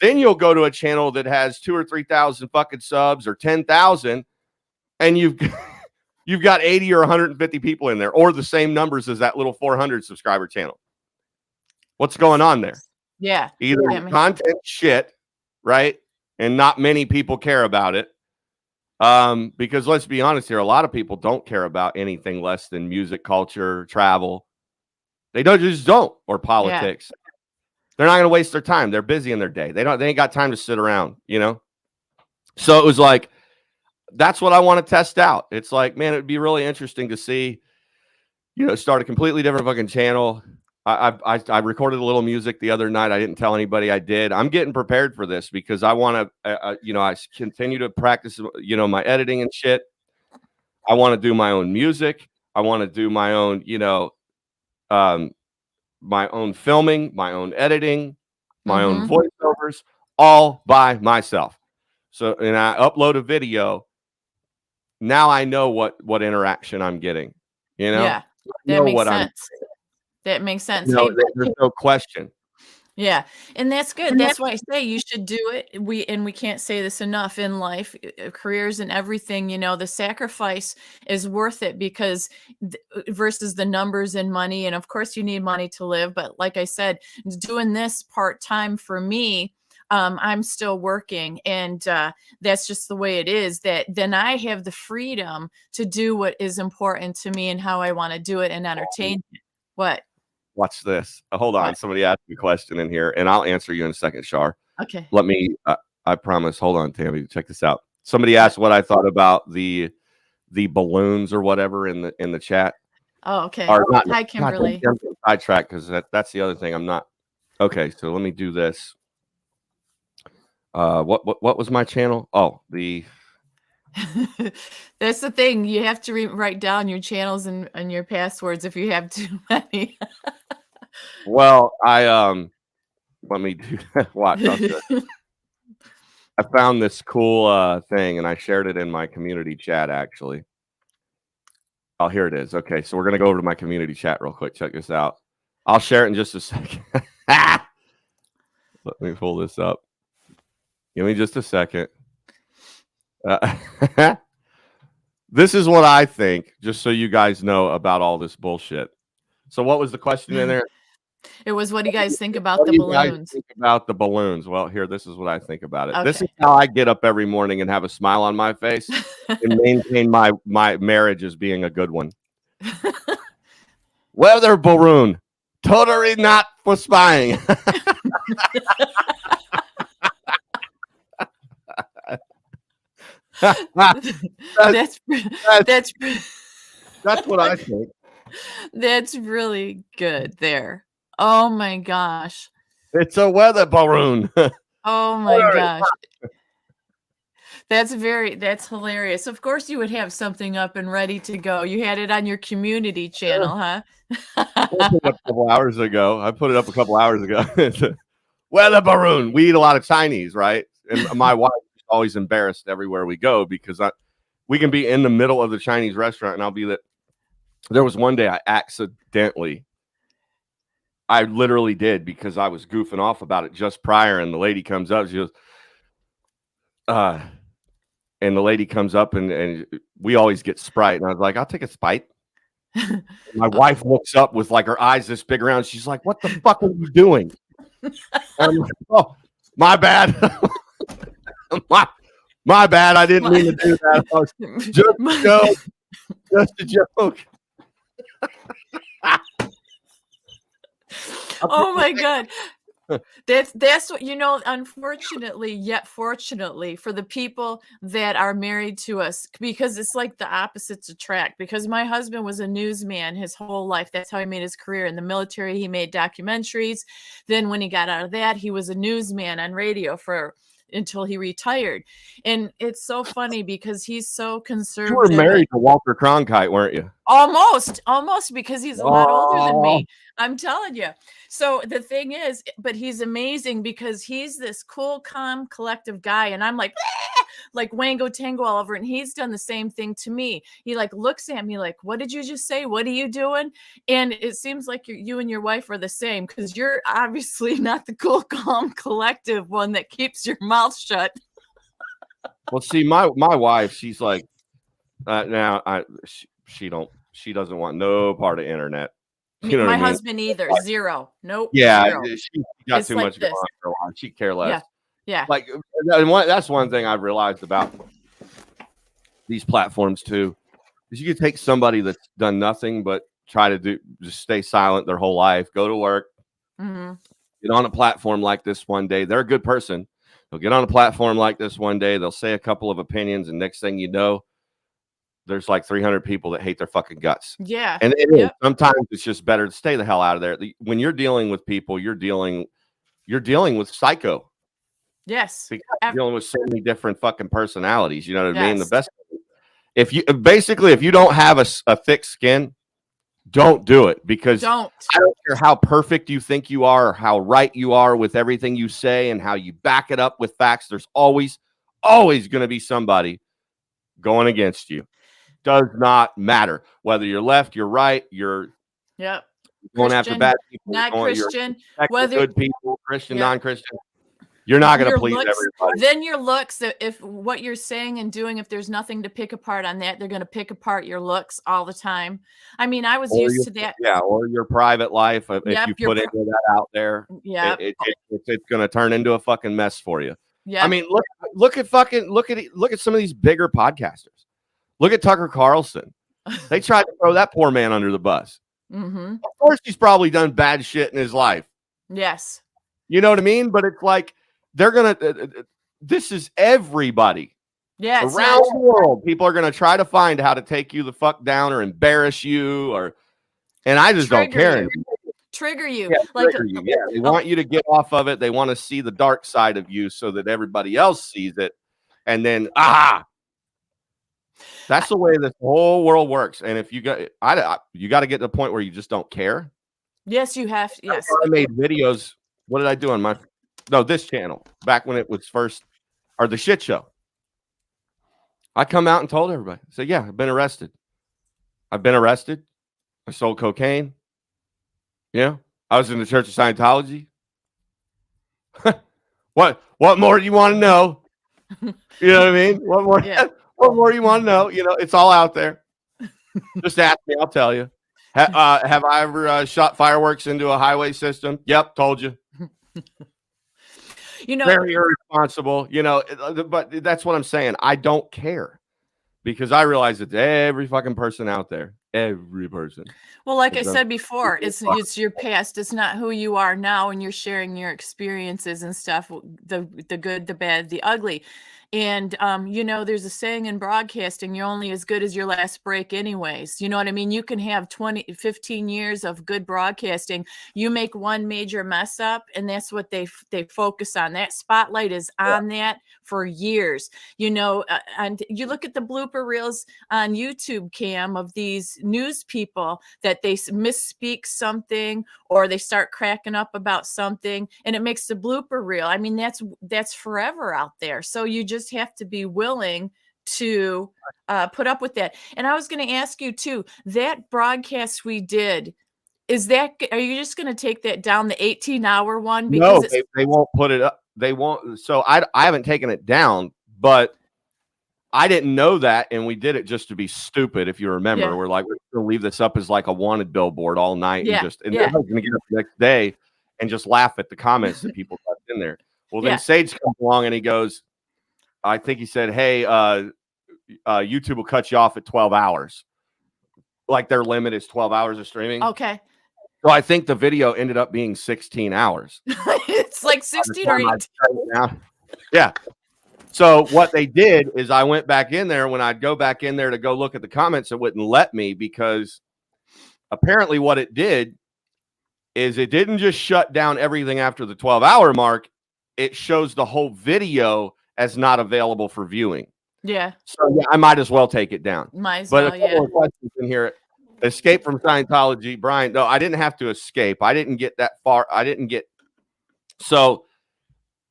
Then you'll go to a channel that has 2,000 or 3,000 fucking subs or 10,000 and you've got 80 or 150 people in there, or the same numbers as that little 400 subscriber channel. What's going on there? Yeah. Either content shit, right? And not many people care about it. Because let's be honest here, a lot of people don't care about anything less than music, culture, travel. They just don't, or politics. Yeah. They're not going to waste their time. They're busy in their day. They ain't got time to sit around, you know? So it was like, that's what I want to test out. It's like, man, it'd be really interesting to see, you know, start a completely different fucking channel. I recorded a little music the other night. I didn't tell anybody I did. I'm getting prepared for this because I want to, you know, I continue to practice, you know, my editing and shit. I want to do my own music. I want to do my own, you know, my own filming, my own editing, my own voiceovers, all by myself. So, and I upload a video. Now I know what interaction I'm getting, you know? Yeah, that makes sense. That makes sense. You know, there's no question. Yeah, and that's good. That's why I say you should do it. We can't say this enough in life, careers and everything, you know, the sacrifice is worth it because versus the numbers and money. And of course you need money to live. But like I said, doing this part-time for me, I'm still working, and that's just the way it is. That then I have the freedom to do what is important to me and how I want to do it and entertain. What? Watch this. Hold on. What? Somebody asked me a question in here, and I'll answer you in a second, Shar. Okay. Let me. I promise. Hold on, Tammy. Check this out. Somebody asked what I thought about the balloons or whatever in the chat. Oh, okay. Not, hi, Kimberly. I'm sidetracked because that's the other thing. I'm not. Okay, so let me do this. What was my channel? Oh, the. That's the thing. You have to write down your channels and your passwords if you have too many. Well, let me do that. Watch. I found this cool thing and I shared it in my community chat actually. Oh, here it is. Okay, so we're gonna go over to my community chat real quick. Check this out. I'll share it in just a second. Let me pull this up. Give me just a second. This is what I think, just so you guys know about all this bullshit. So what was the question in there? It was, what do you guys think about the balloons? Think about the balloons. Well, here, this is what I think about it. Okay. This is how I get up every morning and have a smile on my face and maintain my marriage as being a good one. Weather balloon, totally not for spying. That's what I think. That's really good there. Oh my gosh. It's a weather balloon. Oh my gosh. That's hilarious. Of course you would have something up and ready to go. You had it on your community channel, huh? I put it up a couple hours ago. Weather balloon. We eat a lot of Chinese, right? And my wife is always embarrassed everywhere we go because we can be in the middle of the Chinese restaurant and I'll be that. There was one day I literally did because I was goofing off about it just prior, and the lady comes up, she goes, and the lady comes up and we always get Sprite, and I was like, I'll take a Sprite. My wife looks up with like her eyes this big around. She's like, what the fuck are you doing? And I'm like, oh, my bad. my bad. I didn't mean to do that. Just a joke. Oh my God. That's what, you know, unfortunately, yet fortunately for the people that are married to us, because it's like the opposites attract, because my husband was a newsman his whole life. That's how he made his career in the military. He made documentaries. Then when he got out of that, he was a newsman on radio for until he retired. And it's so funny because he's so You conservative. were married to Walter Cronkite, weren't you? Almost, because he's a lot older than Oh. me. I'm telling you. So the thing is, but he's amazing because he's this cool, calm, collective guy. And I'm like, "Ah!" like Wango Tango all over. And he's done the same thing to me. He like looks at me like, what did you just say? What are you doing? And it seems like you and your wife are the same because you're obviously not the cool, calm, collective one that keeps your mouth shut. Well, see, my wife, she's like, she doesn't want no part of internet. You know My what I mean? husband either. Zero. Nope. Yeah, Zero. she got It's too like much going this. on for a while. She care less. Yeah. Like, that's one thing I've realized about these platforms too, is you could take somebody that's done nothing but try to just stay silent their whole life, go to work, Mhm. get on a platform like this one day. They're a good person. They'll get on a platform like this one day. They'll say a couple of opinions, and next thing you know, there's like 300 people that hate their fucking guts. Yeah. And Yep. sometimes it's just better to stay the hell out of there. When you're dealing with people, you're dealing with psycho. Yes. Because you're dealing with so many different fucking personalities. You know what I mean? The Yes. best, if you don't have a thick skin, don't do it, because Don't. I don't care how perfect you think you are or how right you are with everything you say and how you back it up with facts. There's always going to be somebody going against you. Does not matter whether you're left, you're right, you're Yep. going after Christian, bad people, not Christian, you're whether good people, Christian, Yeah. non-Christian. You're not going to your please looks, everybody. then your looks, if what you're saying and doing, if there's nothing to pick apart on that, they're going to pick apart your looks all the time. I mean, I was used to that. Yeah, or your private life. If Yep, you put any of that out there, Yep. it's going to turn into a fucking mess for you. Yeah. I mean, look at some of these bigger podcasters. Look at Tucker Carlson. They tried to throw that poor man under the bus. Mm-hmm. Of course, he's probably done bad shit in his life. Yes. You know what I mean? But it's like they're gonna. This is everybody. Yeah. Around the world, people are gonna try to find how to take you the fuck down or embarrass you, and I just don't care. Trigger you. Yeah, Like trigger you. Yeah, they want you to get off of it. They want to see the dark side of you so that everybody else sees it, and then that's the way this whole world works. And if you got to get to the point where you just don't care. Yes, you have. Yes. I made videos. What did I do on this channel back when it was first, or the shit show? I come out and told everybody. I said, yeah, I've been arrested. I sold cocaine. Yeah. I was in the Church of Scientology. What more do you want to know? You know what I mean? What more? Yeah. What more do you want to know? You know, it's all out there. Just ask me, I'll tell you. Have I ever shot fireworks into a highway system? Yep, told you. You know, Very irresponsible. You know, but that's what I'm saying. I don't care, because I realize that every fucking person out there, every person. well, like I said before, it's your past. It's not who you are now, and you're sharing your experiences and stuff, the good, the bad, the ugly. And you know, there's a saying in broadcasting, you're only as good as your last break anyways. You know what I mean? You can have 15 years of good broadcasting. You make one major mess up, and that's what they focus on. That spotlight is on that for years. You know, and you look at the blooper reels on YouTube, Cam, of these news people that they misspeak something or they start cracking up about something, and it makes the blooper reel. I mean, that's forever out there. So you just have to be willing to put up with that. And I was going to ask you too, that broadcast we did, are you just going to take that down, the 18-hour one? Because no, they won't put it up. They won't. So I haven't taken it down, but I didn't know that, and we did it just to be stupid. If you remember, Yeah. we're like, we're going to leave this up as like a wanted billboard all night, Yeah. and then we're going to get up the next day and just laugh at the comments that people left in there. Well, then Sage comes along and he goes, I think he said, hey, YouTube will cut you off at 12 hours. Like their limit is 12 hours of streaming. Okay. So I think the video ended up being 16 hours. It's like 16 or 18. Yeah. So what they did is I went back in there. When I'd go back in there to go look at the comments, it wouldn't let me, because apparently what it did is it didn't just shut down everything after the 12-hour mark. it shows the whole video as not available for viewing. Yeah. So yeah, I might as well take it down. Might as But well, a couple yeah. of questions in here. Escape from Scientology, Brian. No, I didn't have to escape. I didn't get that far. I didn't get so.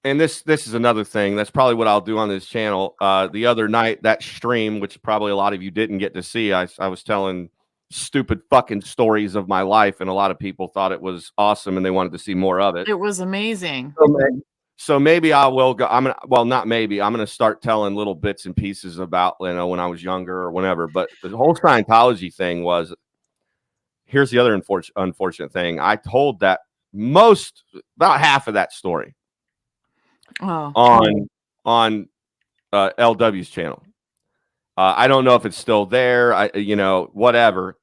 And this is another thing. That's probably what I'll do on this channel. The other night, that stream, which probably a lot of you didn't get to see, I was telling stupid fucking stories of my life, and a lot of people thought it was awesome and they wanted to see more of it. It was amazing. So maybe I will go. Not maybe. I'm gonna start telling little bits and pieces about, when I was younger or whenever. But the whole Scientology thing was. Here's the other unfortunate thing. I told that about half of that story on LW's channel. I don't know if it's still there. Whatever.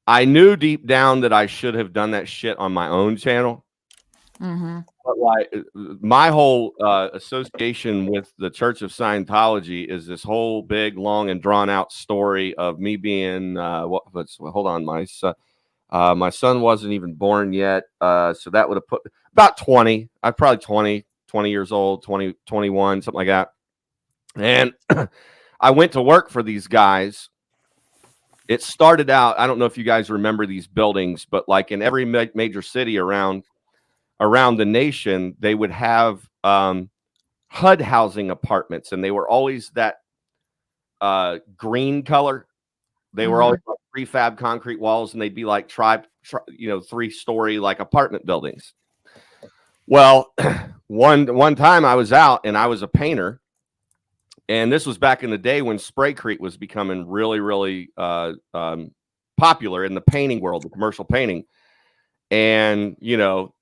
I knew deep down that I should have done that shit on my own channel. Mm-hmm. But like my whole association with the Church of Scientology is this whole big, long, and drawn out story of me being hold on, my son wasn't even born yet, so that would have put about 20. I'm probably 20 years old, 20, 21, something like that. And I went to work for these guys. It started out, I don't know if you guys remember these buildings, but like in every major city around the nation, they would have HUD housing apartments, and they were always that green color. They were always like prefab concrete walls, and they'd be like 3-story like apartment buildings. Well, one time I was out and I was a painter, and this was back in the day when Spraycrete was becoming really, really popular in the painting world, the commercial painting. And Graco,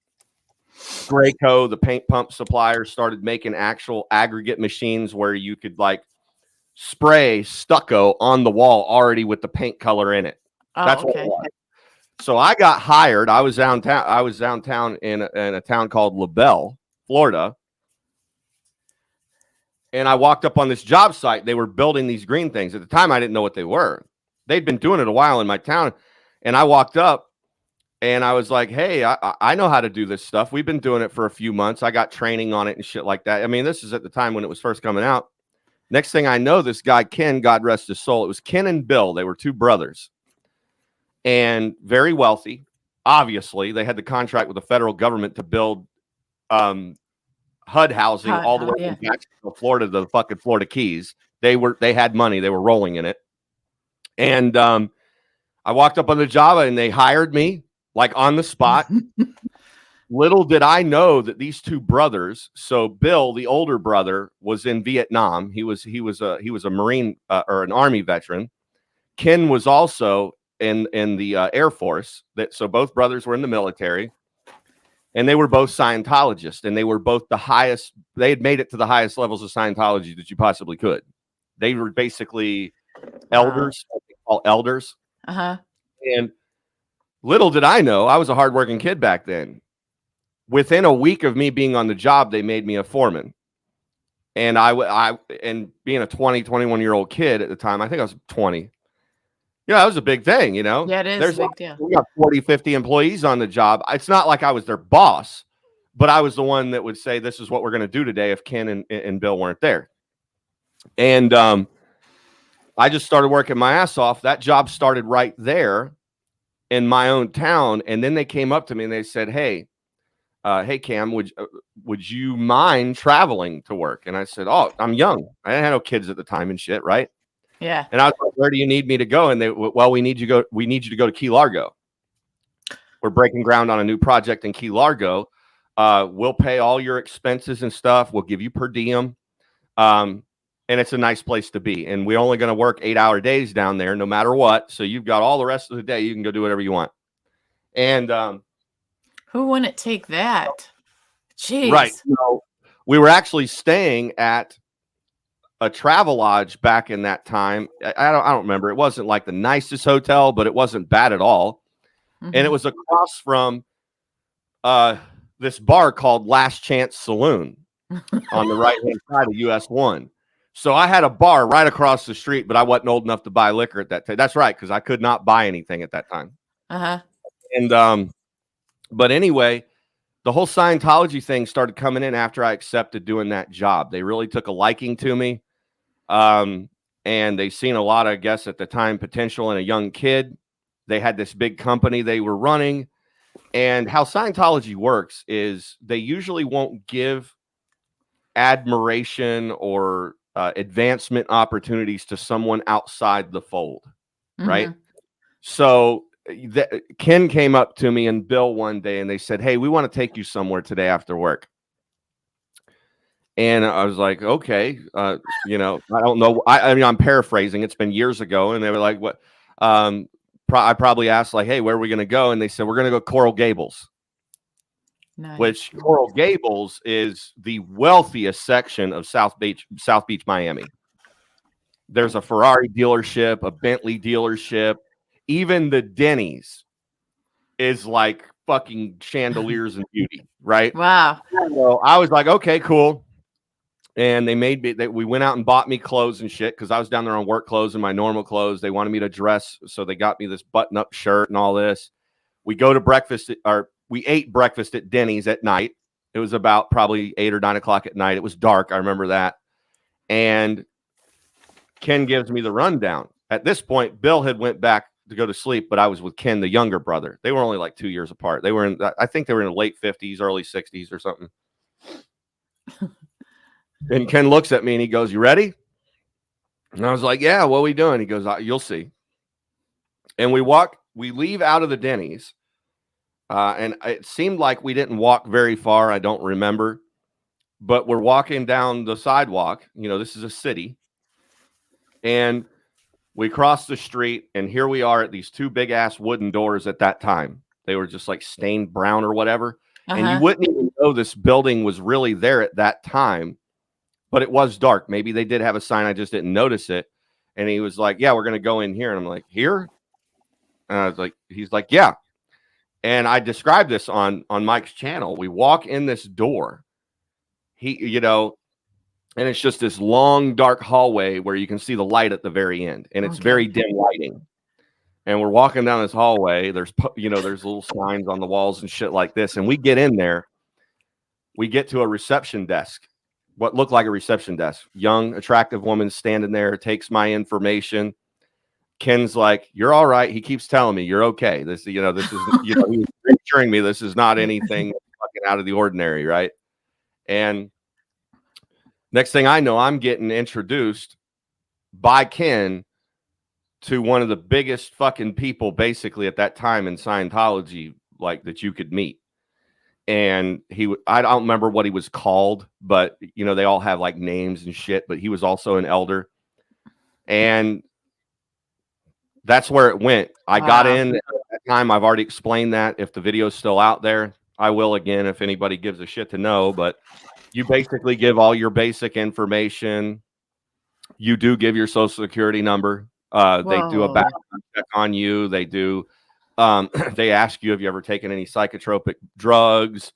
the paint pump supplier, started making actual aggregate machines where you could like spray stucco on the wall already with the paint color in it. That's okay. What it was. So I got hired. I was downtown in a town called LaBelle, Florida. And I walked up on this job site. They were building these green things. At the time, I didn't know what they were. They'd been doing it a while in my town. And I walked up and I was like, hey, I know how to do this stuff. We've been doing it for a few months. I got training on it and shit like that. I mean, this is at the time when it was first coming out. Next thing I know, this guy, Ken, God rest his soul. It was Ken and Bill. They were two brothers and very wealthy. Obviously, they had the contract with the federal government to build HUD housing all the way from Jacksonville, Florida, to the fucking Florida Keys. They had money. They were rolling in it. And I walked up on the job and they hired me like on the spot. Little did I know that these two brothers, so Bill, the older brother, was in Vietnam. He was a Marine or an Army veteran. Ken was also in the Air Force. So both brothers were in the military. And they were both Scientologists, and they were both they had made it to the highest levels of Scientology that you possibly could. They were basically elders, all elders. Uh-huh. And little did I know, I was a hardworking kid back then. Within a week of me being on the job, they made me a foreman. And and being a 21-year-old kid at the time, I think I was 20. Yeah, that was a big thing, Yeah, it is a big deal. We got 40, 50 employees on the job. It's not like I was their boss, but I was the one that would say, this is what we're going to do today if Ken and Bill weren't there. And I just started working my ass off. That job started right there in my own town. And then they came up to me and they said, hey, Cam, would you mind traveling to work? And I said, oh, I'm young. I didn't have no kids at the time and shit, right? Yeah. And I was like, where do you need me to go? And they, well, we need you to go to Key Largo. We're breaking ground on a new project in Key Largo. We'll pay all your expenses and stuff. We'll give you per diem. And it's a nice place to be. And we're only going to work 8-hour days down there, no matter what. So you've got all the rest of the day. You can go do whatever you want. And who wouldn't take that? Jeez. Right. So we were actually staying at a Travelodge back in that time. I don't remember. It wasn't like the nicest hotel, but it wasn't bad at all. Mm-hmm. And it was across from this bar called Last Chance Saloon on the right-hand side of US 1. So I had a bar right across the street, but I wasn't old enough to buy liquor at that time. That's right, because I could not buy anything at that time. Uh-huh. And but anyway, the whole Scientology thing started coming in after I accepted doing that job. They really took a liking to me. And they seen a lot of, I guess at the time, potential in a young kid. They had this big company they were running. And how Scientology works is they usually won't give admiration or advancement opportunities to someone outside the fold, right? So Ken came up to me and Bill one day and they said, "Hey, we want to take you somewhere today after work." And I was like, "Okay, you know, I don't know. I mean, I'm paraphrasing. It's been years ago." And they were like, "What?" I probably asked like, "Hey, where are we going to go?" And they said, "We're going to go Coral Gables." Nice. Which Coral Gables is the wealthiest section of South Beach, Miami. There's a Ferrari dealership, a Bentley dealership, even the Denny's is like fucking chandeliers and beauty, right? Wow. So I was like, okay, cool. And they made me that we went out and bought me clothes and shit because I was down there on work clothes and my normal clothes. They wanted me to dress, so they got me this button-up shirt and all this. We go to breakfast, we ate breakfast at Denny's at night. It was about probably 8 or 9 o'clock at night. It was dark. I remember that. And Ken gives me the rundown. At this point, Bill had went back to go to sleep, but I was with Ken, the younger brother. They were only like 2 years apart. They were in, I think they were in the late 50s, early 60s or something. And Ken looks at me and he goes, "You ready?" And I was like, "Yeah, what are we doing?" He goes, "You'll see." And we leave out of the Denny's. And it seemed like we didn't walk very far. I don't remember, but we're walking down the sidewalk. You know, this is a city. And we cross the street, and here we are at these 2 big ass wooden doors at that time. They were just like stained brown or whatever. And you wouldn't even know this building was really there at that time, but it was dark. Maybe they did have a sign. I just didn't notice it. And he was like, "Yeah, we're going to go in here." And I'm like, "Here?" And I was like, he's like, "Yeah." And I described this on Mike's channel. We walk in this door. You know, and it's just this long, dark hallway where you can see the light at the very end. And it's very dim lighting. And we're walking down this hallway. There's, you know, there's little signs on the walls and shit like this. And we get in there. We get to a reception desk, what looked like a reception desk. Young, attractive woman standing there, takes my information. Ken's like, "You're all right." He keeps telling me, "You're okay. This, you know, this is, you know," he's reassuring me this is not anything fucking out of the ordinary, right? And next thing I know, I'm getting introduced by Ken to one of the biggest fucking people basically at that time in Scientology, like that you could meet. And I don't remember what he was called, but you know, they all have like names and shit, but he was also an elder. And that's where it went. I got in at that time. I've already explained that. If the video's still out there, I will again if anybody gives a shit to know. But you basically give all your basic information. You do give your social security number. They do a background check on you. They do. They ask you, have you ever taken any psychotropic drugs?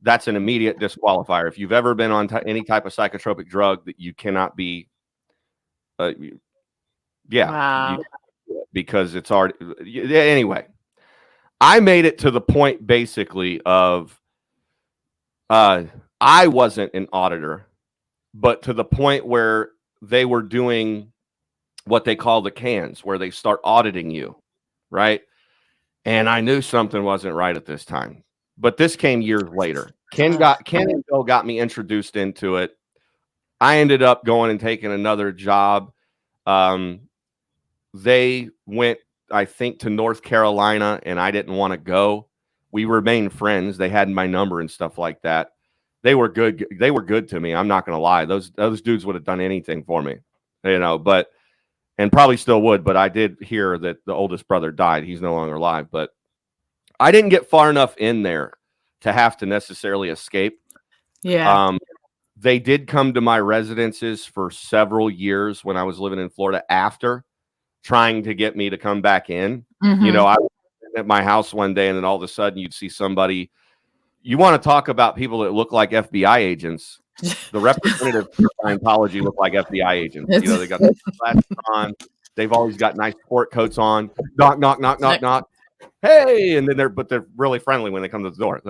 That's an immediate disqualifier. If you've ever been on any type of psychotropic drug, that you cannot be. Because it's already. Anyway, I made it to the point basically of I wasn't an auditor, but to the point where they were doing what they call the cans, where they start auditing you, right? And I knew something wasn't right at this time. But this came years later. Ken and Bill got me introduced into it. I ended up going and taking another job. They went, I think, to North Carolina, and I didn't want to go. We remained friends. They had my number and stuff like that. They were good. They were good to me. I'm not going to lie. Those dudes would have done anything for me, you know, and probably still would. But I did hear that the oldest brother died. He's no longer alive. But I didn't get far enough in there to have to necessarily escape. Yeah. They did come to my residences for several years when I was living in Florida after, trying to get me to come back in. You know, I was at my house one day and then all of a sudden you'd see somebody. You want to talk about people that look like FBI agents. The representative for Scientology look like FBI agents. You know, they got the glasses on. They've always got nice sport coats on. Knock, knock, knock, knock, knock. Hey, and then they're really friendly when they come to the door.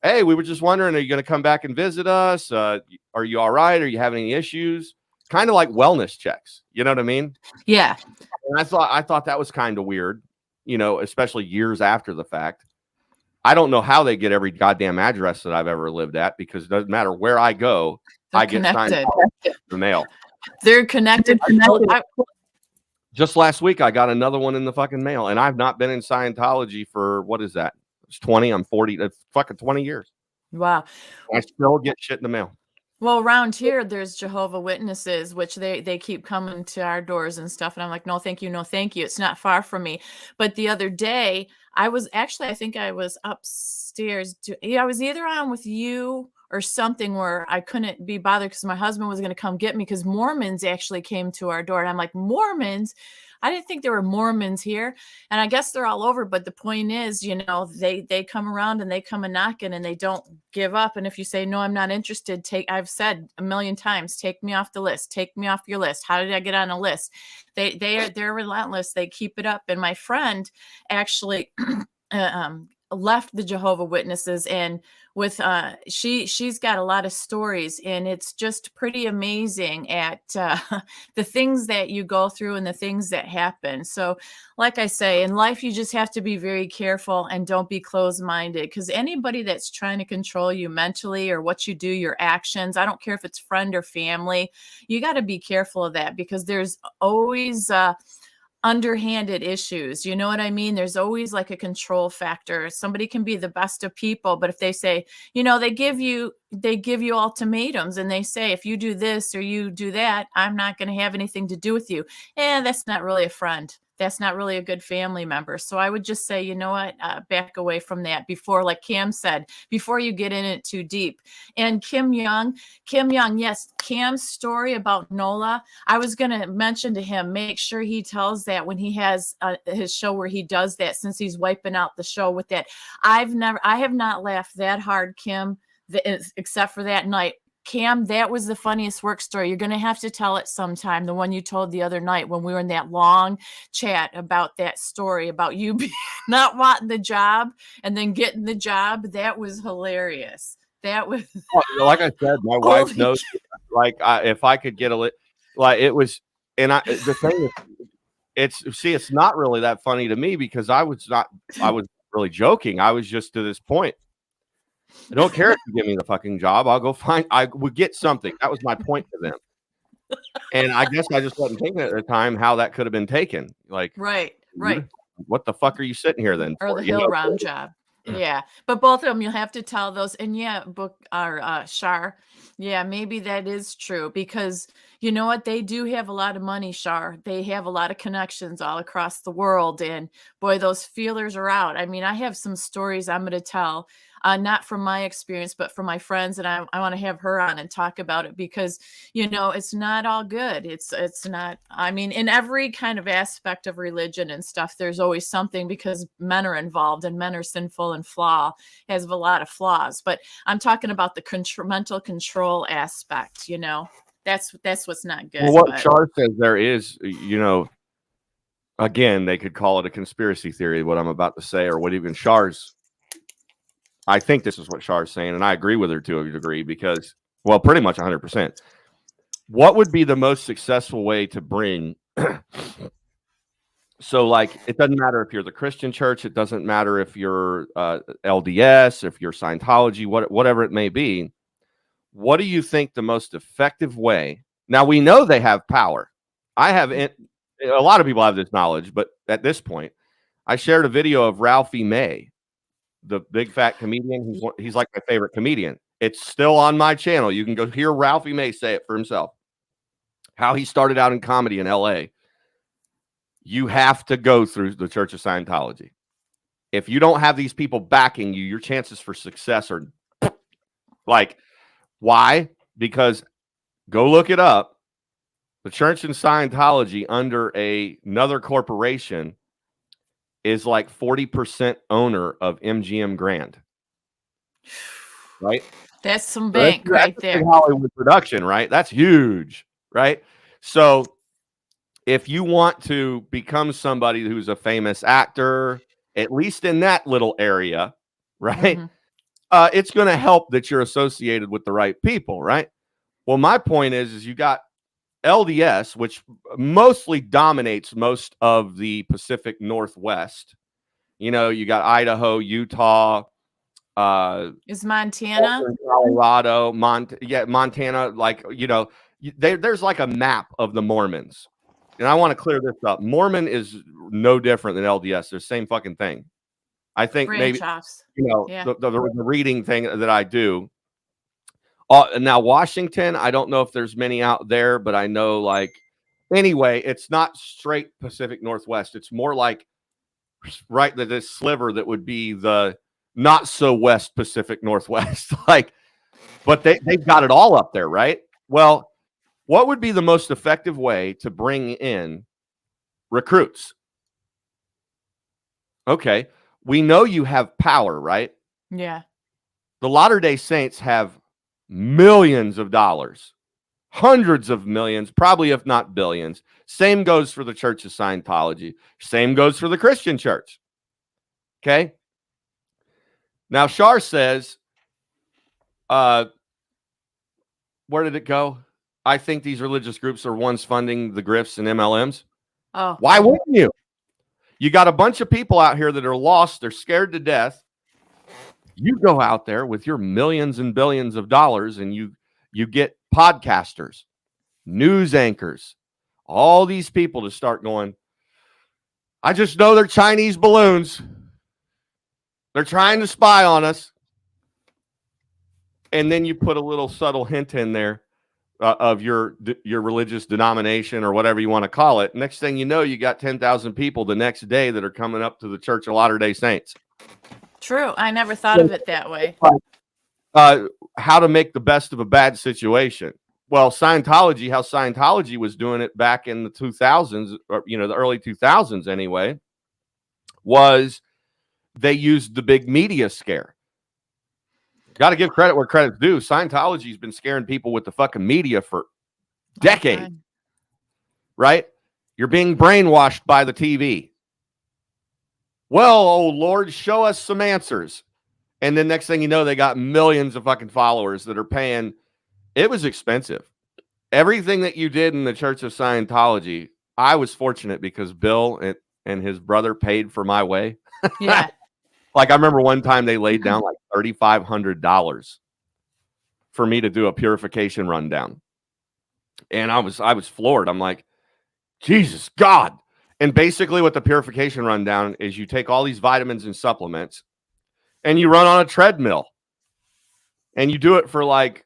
hey, we were just wondering, are you going to come back and visit us? Are you all right? Are you having any issues? Kind of like wellness checks. You know what I mean? Yeah. And I thought that was kind of weird, you know, especially years after the fact. I don't know how they get every goddamn address that I've ever lived at, because it doesn't matter where I go, They're I get signed connected. the mail. They're connected. Just last week, I got another one in the fucking mail, and I've not been in Scientology for, what is that? It's 20. I'm 40. It's fucking 20 years. Wow. I still get shit in the mail. Well, around here, there's Jehovah Witnesses, which they keep coming to our doors and stuff. And I'm like, no, thank you. No, thank you. It's not far from me. But the other day, I think I was upstairs. I was either on with you or something where I couldn't be bothered because my husband was going to come get me, because Mormons actually came to our door. And I'm like, Mormons? I didn't think there were Mormons here. And I guess they're all over. But the point is, you know, they come around and they come a knocking and they don't give up. And if you say, no, I'm not interested, I've said a million times, take me off the list, take me off your list. How did I get on a list? They're relentless. They keep it up. And my friend actually left the Jehovah Witnesses, and with she's got a lot of stories, and it's just pretty amazing at the things that you go through and the things that happen. So like I say, in life you just have to be very careful and don't be closed-minded, because anybody that's trying to control you mentally or what you do, your actions, I don't care if it's friend or family, you got to be careful of that, because there's always underhanded issues. You know what I mean? There's always like a control factor. Somebody can be the best of people, but if they say, you know, they give you ultimatums and they say, if you do this or you do that, I'm not going to have anything to do with you. And that's not really a friend. That's not really a good family member. So I would just say, you know what, back away from that before, like Cam said, before you get in it too deep. And Kim Young, yes, Cam's story about Nola, I was going to mention to him, make sure he tells that when he has his show where he does that, since he's wiping out the show with that. I have not laughed that hard, Kim, except for that night. Cam, that was the funniest work story. You're going to have to tell it sometime. The one you told the other night when we were in that long chat about that story about you not wanting the job and then getting the job. That was hilarious. That was like I said, my wife knows. Like, if I could get it was, and the thing is, it's not really that funny to me, because I was really joking. I was just to this point. I don't care if you give me the fucking job. I'll go I would get something. That was my point to them. And I guess I just wasn't thinking at the time how that could have been taken. Like, right. What the fuck are you sitting here then? Or the Hill Round job. Yeah. But both of them, you'll have to tell those. And yeah, Shar. Yeah, maybe that is true, because you know what? They do have a lot of money, Shar. They have a lot of connections all across the world. And boy, those feelers are out. I mean, I have some stories I'm going to tell, not from my experience, but from my friends. And I want to have her on and talk about it, because, you know, it's not all good. It's not, I mean, in every kind of aspect of religion and stuff, there's always something, because men are involved and men are sinful and has a lot of flaws. But I'm talking about the mental control aspect, you know, that's what's not good. Well, what Shar says there is, you know, again, they could call it a conspiracy theory, what I'm about to say, or what even Shar's. I think this is what Shar's saying, and I agree with her to a degree, because, well, pretty much 100%. What would be the most successful way to bring? So, like, it doesn't matter if you're the Christian church, it doesn't matter if you're LDS, if you're Scientology, whatever it may be. What do you think the most effective way? Now, we know they have power. A lot of people have this knowledge, but at this point, I shared a video of Ralphie May, the big fat comedian. He's like my favorite comedian. It's still on my channel. You can go hear Ralphie May say it for himself. How he started out in comedy in LA. You have to go through the Church of Scientology. If you don't have these people backing you, your chances for success are like, why? Because go look it up. The Church in Scientology under another corporation is like 40% owner of MGM Grand. Right? That's some bank right there. Hollywood production, right? That's huge, right? So if you want to become somebody who's a famous actor, at least in that little area, right? Mm-hmm. it's going to help that you're associated with the right people, right? Well, my point is you got LDS, which mostly dominates most of the Pacific Northwest. You know, you got Idaho, Utah, is Montana, Colorado, Montana. Like, you know, there's like a map of the Mormons, and I want to clear this up. Mormon is no different than LDS. They're the same fucking thing. I think maybe, branch-offs. you know, Yeah. the reading thing that I do. Now Washington, I don't know if there's many out there, but I know, like, anyway, it's not straight Pacific Northwest. It's more like right this sliver that would be the not so West Pacific Northwest. Like, but they've got it all up there, right? Well, what would be the most effective way to bring in recruits? Okay, we know you have power, right? Yeah. The Latter-day Saints have millions of dollars, hundreds of millions, probably if not billions. Same goes for the Church of Scientology. Same goes for the Christian church. Okay. Now, Shar says, where did it go? I think these religious groups are ones funding the grifts and MLMs. Oh, Why wouldn't you? You got a bunch of people out here that are lost. They're scared to death. You go out there with your millions and billions of dollars and you get podcasters, news anchors, all these people to start going, I just know they're Chinese balloons. They're trying to spy on us. And then you put a little subtle hint in there of your religious denomination or whatever you want to call it. Next thing you know, you got 10,000 people the next day that are coming up to the Church of Latter-day Saints. true. I never thought of it that way. How to make the best of a bad situation. Well, Scientology, how Scientology was doing it back in the 2000s, or, you know, the early 2000s anyway, was they used the big media scare. Got to give credit where credit's due. Scientology's been scaring people with the fucking media for decades, Okay. right? You're being brainwashed by the TV. Well, oh Lord, show us some answers. And then next thing you know, they got millions of fucking followers that are paying. It was expensive. Everything that you did in the Church of Scientology, I was fortunate because Bill and his brother paid for my way. Yeah. Like, I remember one time they laid down like $3,500 for me to do a purification rundown. And I was floored. I'm like, Jesus God. And basically what the purification rundown is, you take all these vitamins and supplements and you run on a treadmill and you do it for like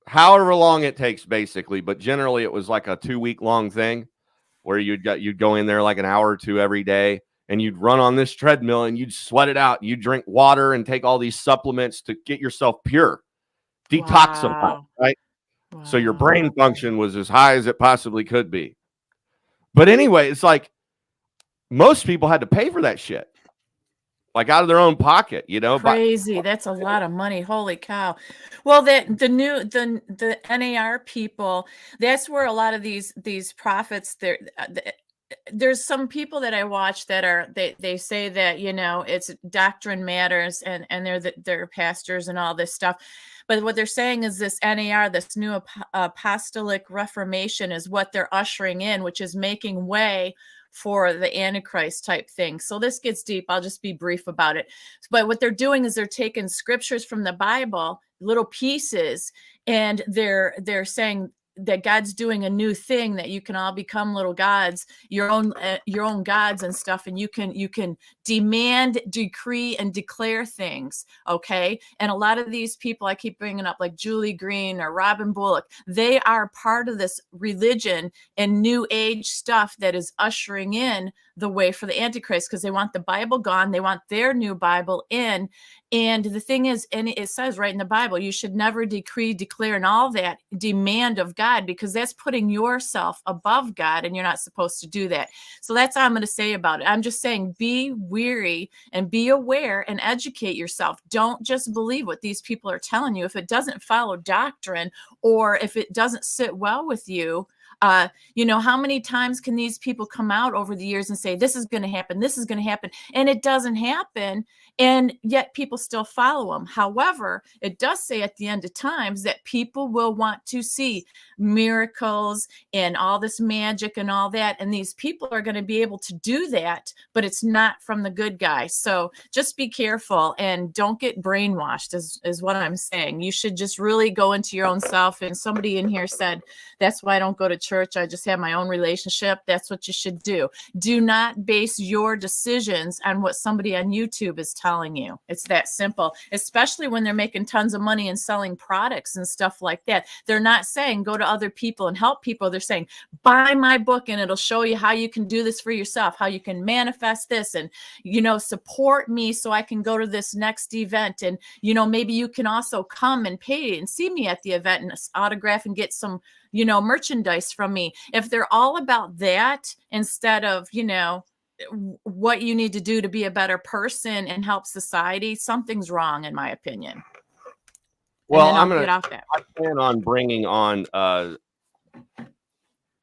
however long it takes, basically. But generally it was like a 2-week long thing where you'd go in there like an hour or two every day and you'd run on this treadmill and you'd sweat it out. You'd drink water and take all these supplements to get yourself pure, detoxify, Wow. right? Wow. So your brain function was as high as it possibly could be. But anyway, it's like most people had to pay for that shit, like out of their own pocket, you know. Crazy. That's a lot of money. Holy cow. Well, the NAR people, that's where a lot of these prophets, there's some people that I watch that are, they say that, you know, it's doctrine matters and they're pastors and all this stuff. But what they're saying is this NAR, this new apostolic reformation, is what they're ushering in, which is making way for the Antichrist type thing. So this gets deep. I'll just be brief about it. But what they're doing is they're taking scriptures from the Bible, little pieces, and they're saying that God's doing a new thing, that you can all become little gods, your own gods and stuff, and you can demand, decree, and declare things. Okay, and a lot of these people I keep bringing up, like Julie Green or Robin Bullock, they are part of this religion and new age stuff that is ushering in the way for the Antichrist, because they want the Bible gone, they want their new Bible in. And the thing is, and it says right in the Bible, you should never decree, declare, and all that demand of God, because that's putting yourself above God, and you're not supposed to do that. So that's all I'm going to say about it. I'm just saying, be weary and be aware and educate yourself. Don't just believe what these people are telling you. If it doesn't follow doctrine, or if it doesn't sit well with you, You know, how many times can these people come out over the years and say, this is going to happen, this is going to happen, and it doesn't happen, and yet people still follow them. However, it does say at the end of times that people will want to see miracles and all this magic and all that, and these people are going to be able to do that, but it's not from the good guy. So just be careful and don't get brainwashed is what I'm saying. You should just really go into your own self. And somebody in here said, that's why I don't go to church. I just have my own relationship. That's what you should do. Do not base your decisions on what somebody on YouTube is telling you. It's that simple, especially when they're making tons of money and selling products and stuff like that. They're not saying go to other people and help people. They're saying buy my book and it'll show you how you can do this for yourself, how you can manifest this, and, you know, support me so I can go to this next event. And, you know, maybe you can also come and pay and see me at the event and autograph and get some, you know, merchandise from me. If they're all about that instead of, you know, what you need to do to be a better person and help society, something's wrong, in my opinion. Well, I plan on bringing on,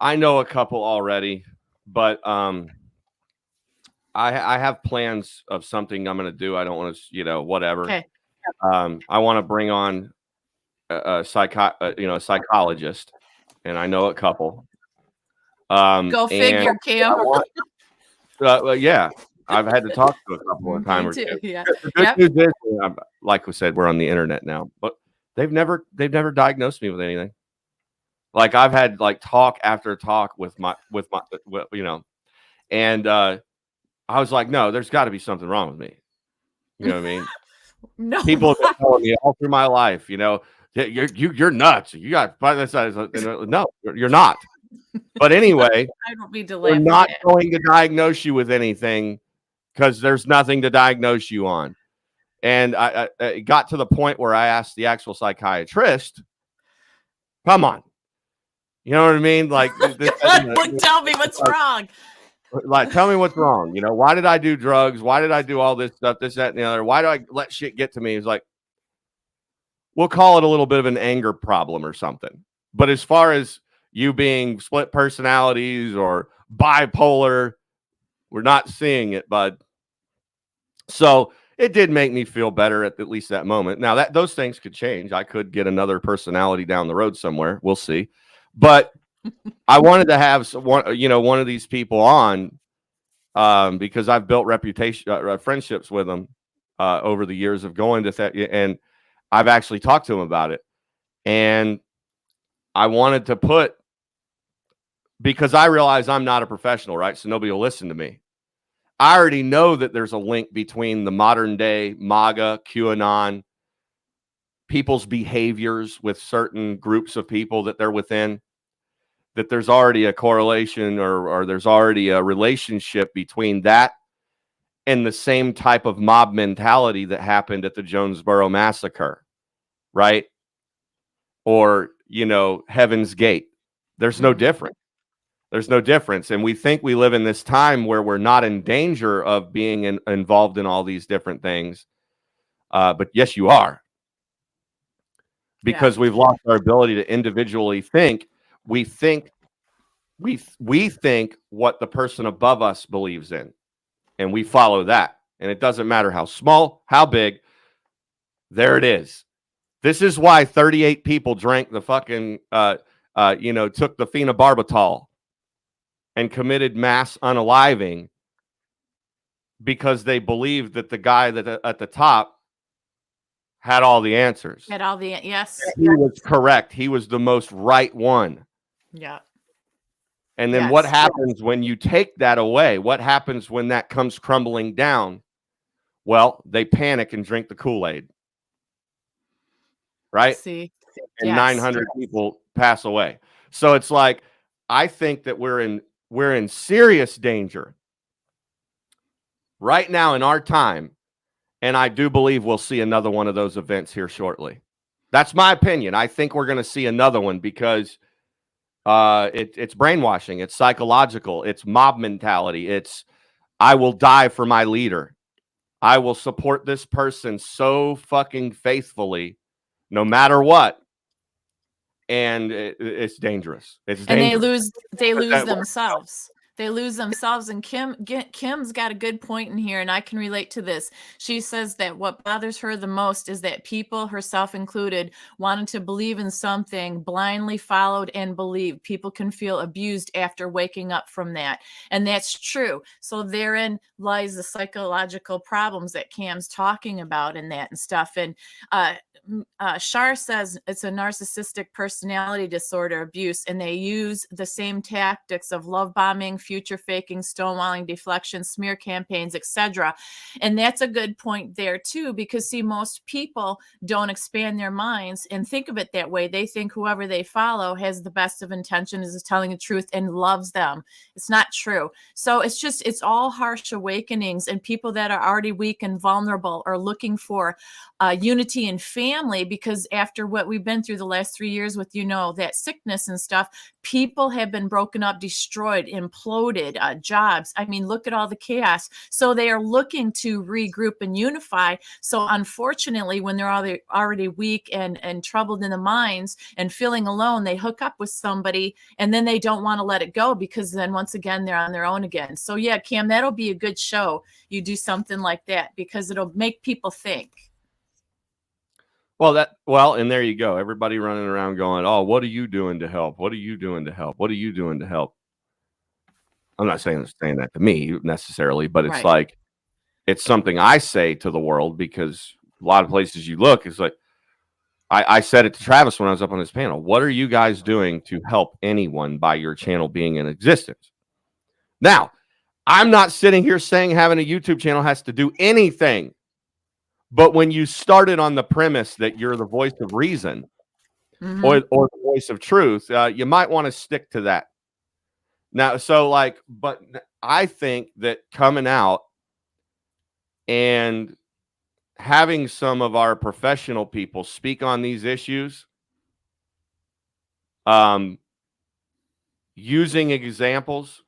I know a couple already, but I have plans of something I'm going to do. I don't want to, you know, whatever. Okay. I want to bring on a psychologist, and I know a couple. Go figure, Cam. Yeah, I've had to talk to a couple of times. Yeah. The good news is, like we said, we're on the internet now, but they've never diagnosed me with anything. Like I've had like talk after talk with my you know, and I was like, no, there's got to be something wrong with me. You know what I mean? No, people have been telling me all through my life, you know, you're nuts. You got this. No, you're not. But anyway, I don't mean to we're laugh. not going to diagnose you with anything because there's nothing to diagnose you on. And I it got to the point where I asked the actual psychiatrist, come on. You know what I mean? Like, tell me what's wrong. Like, tell me what's wrong. You know, why did I do drugs? Why did I do all this stuff, this, that, and the other? Why do I let shit get to me? He's like, we'll call it a little bit of an anger problem or something. But as far as you being split personalities or bipolar, we're not seeing it, bud. So it did make me feel better at least that moment. Now that those things could change. I could get another personality down the road somewhere. We'll see. But I wanted to have one of these people on because I've built friendships with them over the years of going to and I've actually talked to them about it. And I wanted to put, because I realize I'm not a professional, right? So nobody will listen to me. I already know that there's a link between the modern day MAGA, QAnon, people's behaviors with certain groups of people that they're within, that there's already a correlation or there's already a relationship between that and the same type of mob mentality that happened at the Jonesboro massacre, right? Or, you know, Heaven's Gate. There's no difference. There's no difference. And we think we live in this time where we're not in danger of being involved in all these different things. But yes, you are. Because we've lost our ability to individually think. We think what the person above us believes in, and we follow that. And it doesn't matter how small, how big. There it is. This is why 38 people drank the fucking, took the phenobarbital and committed mass unaliving because they believed that the guy that at the top had all the answers. Yes. He was correct. He was the most right one. Yeah. And then what happens when you take that away? What happens when that comes crumbling down? Well, they panic and drink the Kool-Aid. Right? See. And 900 people pass away. So it's like, I think that we're in serious danger right now in our time. And I do believe we'll see another one of those events here shortly. That's my opinion. I think we're going to see another one because it's brainwashing. It's psychological. It's mob mentality. It's, I will die for my leader. I will support this person so fucking faithfully, no matter what. and it's dangerous. It's And dangerous. they lose themselves. They lose themselves. And Kim's got a good point in here, and I can relate to this. She says that what bothers her the most is that people, herself included, wanted to believe in something, blindly followed and believed. People can feel abused after waking up from that. And that's true. So therein lies the psychological problems that Cam's talking about and that and stuff. And Shar says it's a narcissistic personality disorder abuse, and they use the same tactics of love bombing, future faking, stonewalling, deflection, smear campaigns, etc. And that's a good point there too, because see, most people don't expand their minds and think of it that way. They think whoever they follow has the best of intentions, is telling the truth, and loves them. It's not true. So it's all harsh awakenings, and people that are already weak and vulnerable are looking for unity and family, because after what we've been through the last 3 years with, that sickness and stuff, people have been broken up, destroyed, imploded, jobs. I mean, look at all the chaos. So they are looking to regroup and unify. So unfortunately, when they're already weak and troubled in the minds and feeling alone, they hook up with somebody, and then they don't want to let it go, because then once again, they're on their own again. So yeah, Cam, that'll be a good show. You do something like that, because it'll make people think. Well, and there you go. Everybody running around going, "Oh, what are you doing to help? What are you doing to help? What are you doing to help?" I'm not saying that to me necessarily, but it's Right. like, it's something I say to the world, because a lot of places you look, it's like, I said it to Travis when I was up on this panel. What are you guys doing to help anyone by your channel being in existence? Now, I'm not sitting here saying having a YouTube channel has to do anything. But when you started on the premise that you're the voice of reason, Mhm. or the voice of truth, you might want to stick to that. Now, but I think that coming out and having some of our professional people speak on these issues, using examples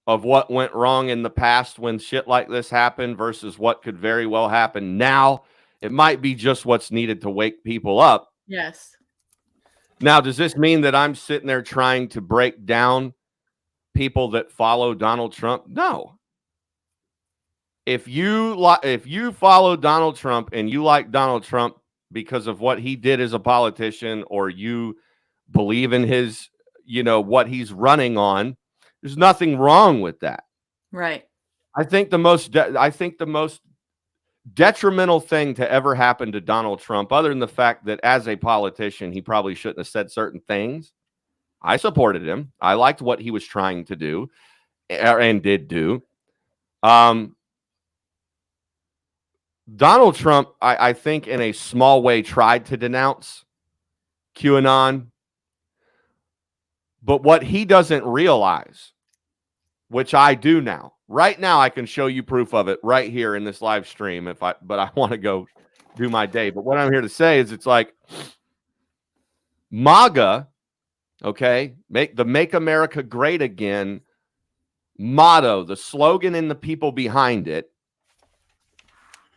of what went wrong in the past when shit like this happened versus what could very well happen now, it might be just what's needed to wake people up. Yes. Now, does this mean that I'm sitting there trying to break down people that follow Donald Trump? No. If you follow Donald Trump and you like Donald Trump because of what he did as a politician, or you believe in his, what he's running on, there's nothing wrong with that. Right. I think the most detrimental thing to ever happen to Donald Trump, other than the fact that as a politician, he probably shouldn't have said certain things. I supported him. I liked what he was trying to do and did do. Donald Trump, I think in a small way, tried to denounce QAnon. But what he doesn't realize, which I do now, right now, I can show you proof of it right here in this live stream. But I want to go do my day. But what I'm here to say is, it's like MAGA, okay, Make America Great Again motto, the slogan and the people behind it,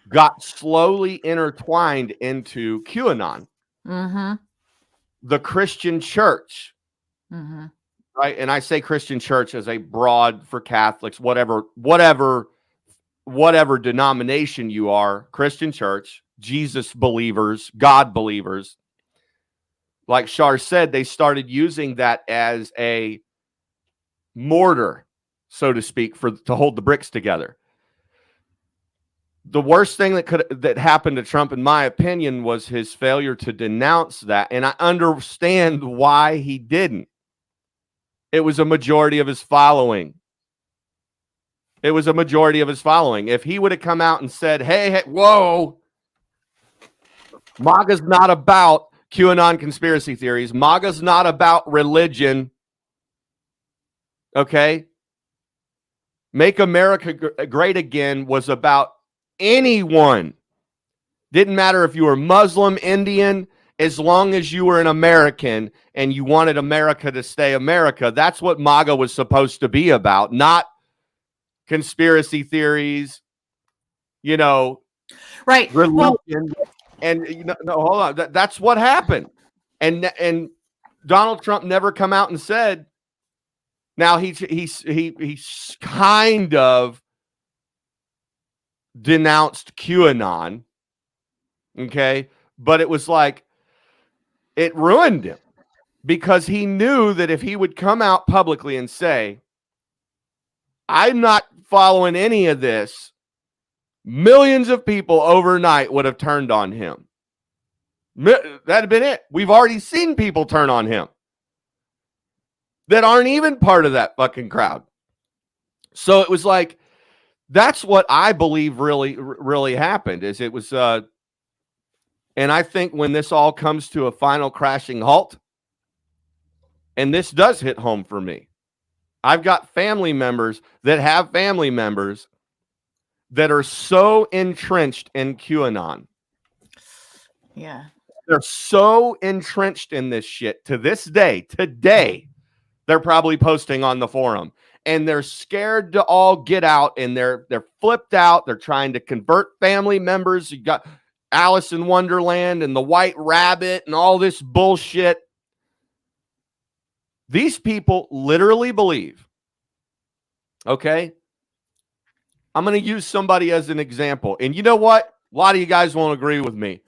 got slowly intertwined into QAnon, the Christian church. Right. And I say Christian church as a broad for Catholics, whatever denomination you are, Christian church, Jesus believers, God believers. Like Shar said, they started using that as a mortar, so to speak, to hold the bricks together. The worst thing that happened to Trump, in my opinion, was his failure to denounce that. And I understand why he didn't. It was a majority of his following. If he would have come out and said, hey, whoa, MAGA's not about QAnon conspiracy theories. MAGA's not about religion. Okay? Make America Great Again was about anyone. Didn't matter if you were Muslim, Indian, as long as you were an American and you wanted America to stay America. That's what MAGA was supposed to be about, not conspiracy theories, right, religion. And no, hold on. That's what happened. And Donald Trump never come out and said. Now he's kind of denounced QAnon, okay, but it was like it ruined him because he knew that if he would come out publicly and say, "I'm not following any of this," millions of people overnight would have turned on him. That'd have been it. We've already seen people turn on him that aren't even part of that fucking crowd. So it was like, that's what I believe really happened. Is it was, and I think when this all comes to a final crashing halt, and this does hit home for me, I've got family members that have family members that are so entrenched in QAnon. Yeah. They're so entrenched in this shit to this day. Today, they're probably posting on the forum, and they're scared to all get out, and they're flipped out. They're trying to convert family members. You got Alice in Wonderland and the White Rabbit and all this bullshit. These people literally believe, okay? I'm going to use somebody as an example. And you know what? A lot of you guys won't agree with me.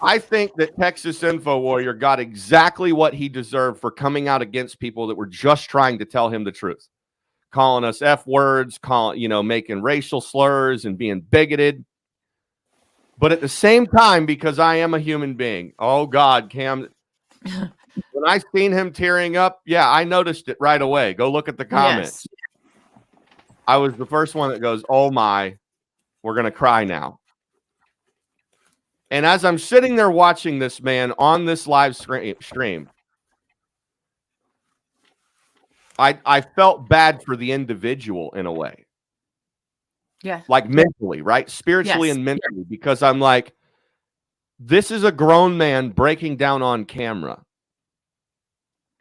I think that Texas Info Warrior got exactly what he deserved for coming out against people that were just trying to tell him the truth. Calling us F words, making racial slurs and being bigoted. But at the same time, because I am a human being, oh God, Cam, when I seen him tearing up, yeah, I noticed it right away. Go look at the comments. Yes. I was the first one that goes, oh my, we're going to cry now. And as I'm sitting there watching this man on this live stream, I felt bad for the individual in a way. Yeah. Like mentally, right? Spiritually and mentally, because I'm like, this is a grown man breaking down on camera,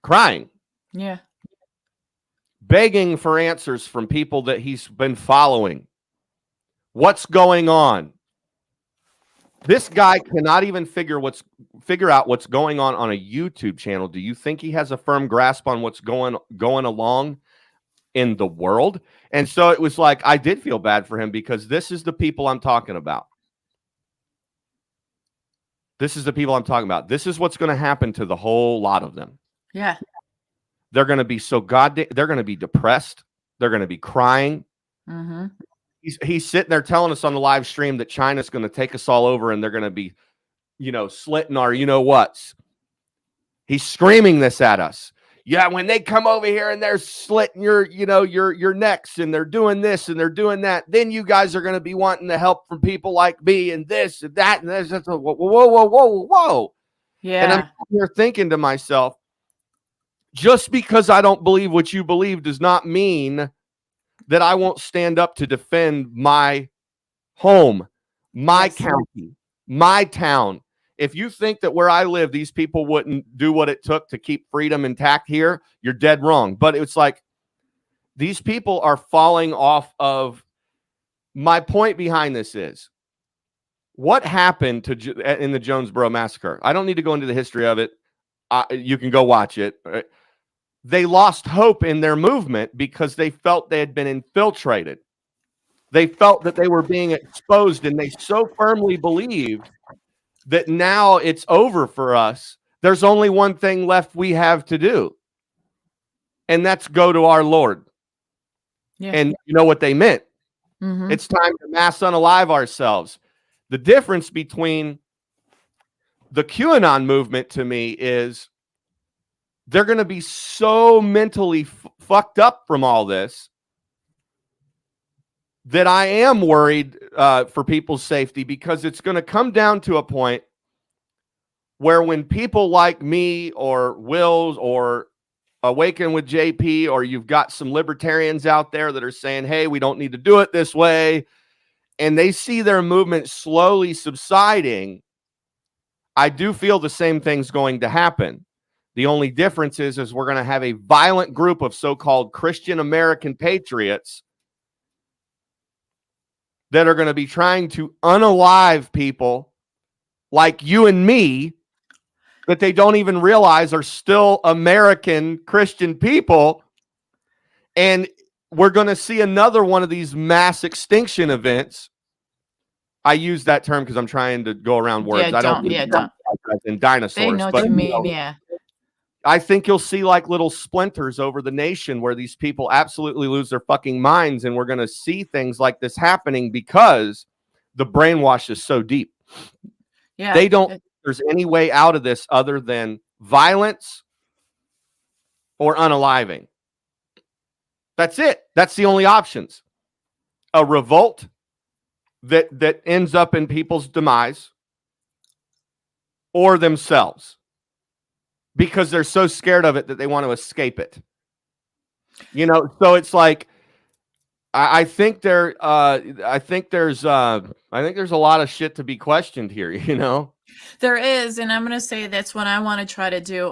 crying. Yeah. Begging for answers from people that he's been following. What's going on? This guy cannot even figure out what's going on a YouTube channel. Do you think he has a firm grasp on what's going along in the world? And so it was like, I did feel bad for him because this is the people I'm talking about. This is the people I'm talking about. This is what's going to happen to the whole lot of them. Yeah. They're going to be they're going to be depressed. They're going to be crying. Mm-hmm. He's sitting there telling us on the live stream that China's going to take us all over and they're going to be, slitting our you-know-whats. He's screaming this at us. Yeah, when they come over here and they're slitting your necks and they're doing this and they're doing that, then you guys are going to be wanting the help from people like me and this and that and this. Whoa. Yeah. And I'm here thinking to myself, just because I don't believe what you believe does not mean that I won't stand up to defend my home, my county, my town. If you think that where I live, these people wouldn't do what it took to keep freedom intact here, you're dead wrong. But it's like these people are falling off of. My point behind this is what happened in the Jonesboro massacre. I don't need to go into the history of it. You can go watch it. They lost hope in their movement because they felt they had been infiltrated. They felt that they were being exposed, and they so firmly believed that now it's over for us. There's only one thing left we have to do, and that's go to our Lord. Yeah. And you know what they meant? Mm-hmm. It's time to mass unalive ourselves. The difference between the QAnon movement to me is they're going to be so mentally fucked up from all this that I am worried for people's safety, because it's going to come down to a point where when people like me or Wills or Awaken with JP, or you've got some libertarians out there that are saying, hey, we don't need to do it this way, and they see their movement slowly subsiding, I do feel the same thing's going to happen. The only difference is we're going to have a violent group of so-called Christian American patriots that are going to be trying to unalive people like you and me that they don't even realize are still American Christian people. And we're going to see another one of these mass extinction events. I use that term because I'm trying to go around words. I don't mean in dinosaurs. They know what you mean, yeah. I think you'll see like little splinters over the nation where these people absolutely lose their fucking minds, and we're going to see things like this happening because the brainwash is so deep. Yeah, they don't think there's any way out of this other than violence or unaliving. That's it. That's the only options. A revolt that ends up in people's demise or themselves, because they're so scared of it that they want to escape it. You know, so it's like I think there's a lot of shit to be questioned here, you know? There is, and I'm going to say that's what I want to try to do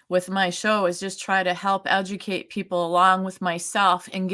with my show, is just try to help educate people along with myself and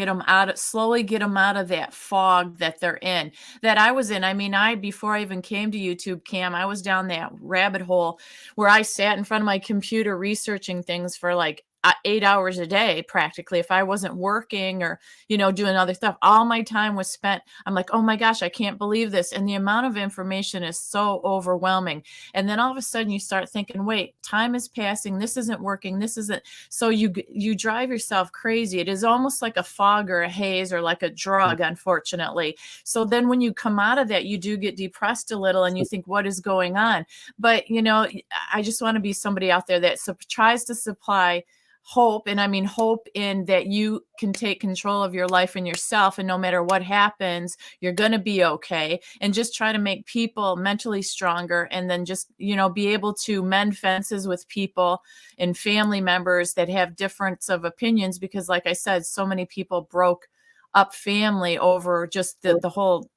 slowly get them out of that fog that they're in, that I was in. I mean, before I even came to YouTube, Cam, I was down that rabbit hole where I sat in front of my computer researching things for like 8 hours a day, practically. If I wasn't working or, doing other stuff, all my time was spent. I'm like, oh my gosh, I can't believe this. And the amount of information is so overwhelming. And then all of a sudden you start thinking, wait, time is passing. This isn't working. This isn't. So you drive yourself crazy. It is almost like a fog or a haze or like a drug, unfortunately. So then when you come out of that, you do get depressed a little and you think, what is going on? But, I just want to be somebody out there that tries to supply hope. And I mean, hope in that you can take control of your life and yourself. And no matter what happens, you're going to be okay. And just try to make people mentally stronger. And then just, be able to mend fences with people and family members that have difference of opinions. Because like I said, so many people broke up family over just the whole,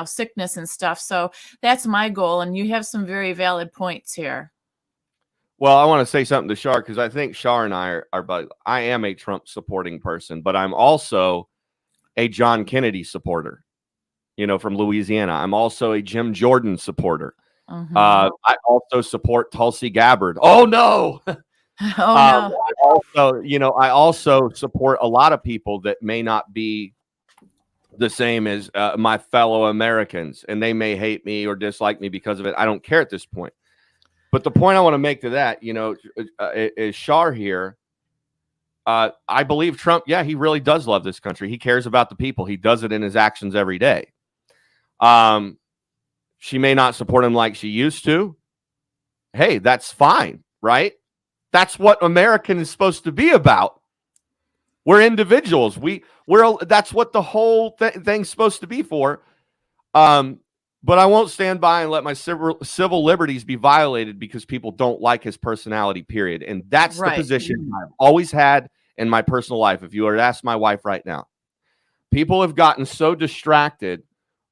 sickness and stuff. So that's my goal. And you have some very valid points here. Well, I want to say something to Shar, because I think Shar and I are buddies. I am a Trump supporting person, but I'm also a John Kennedy supporter, from Louisiana. I'm also a Jim Jordan supporter. Mm-hmm. I also support Tulsi Gabbard. Oh, no. No. I also support a lot of people that may not be the same as my fellow Americans, and they may hate me or dislike me because of it. I don't care at this point. But the point I want to make to that, is Shar here. I believe Trump, yeah, he really does love this country. He cares about the people. He does it in his actions every day. She may not support him like she used to. Hey, that's fine, right? That's what American is supposed to be about. We're individuals. That's what the whole thing's supposed to be for. But I won't stand by and let my civil liberties be violated because people don't like his personality, period. And that's the position I've always had in my personal life. If you were to ask my wife right now, people have gotten so distracted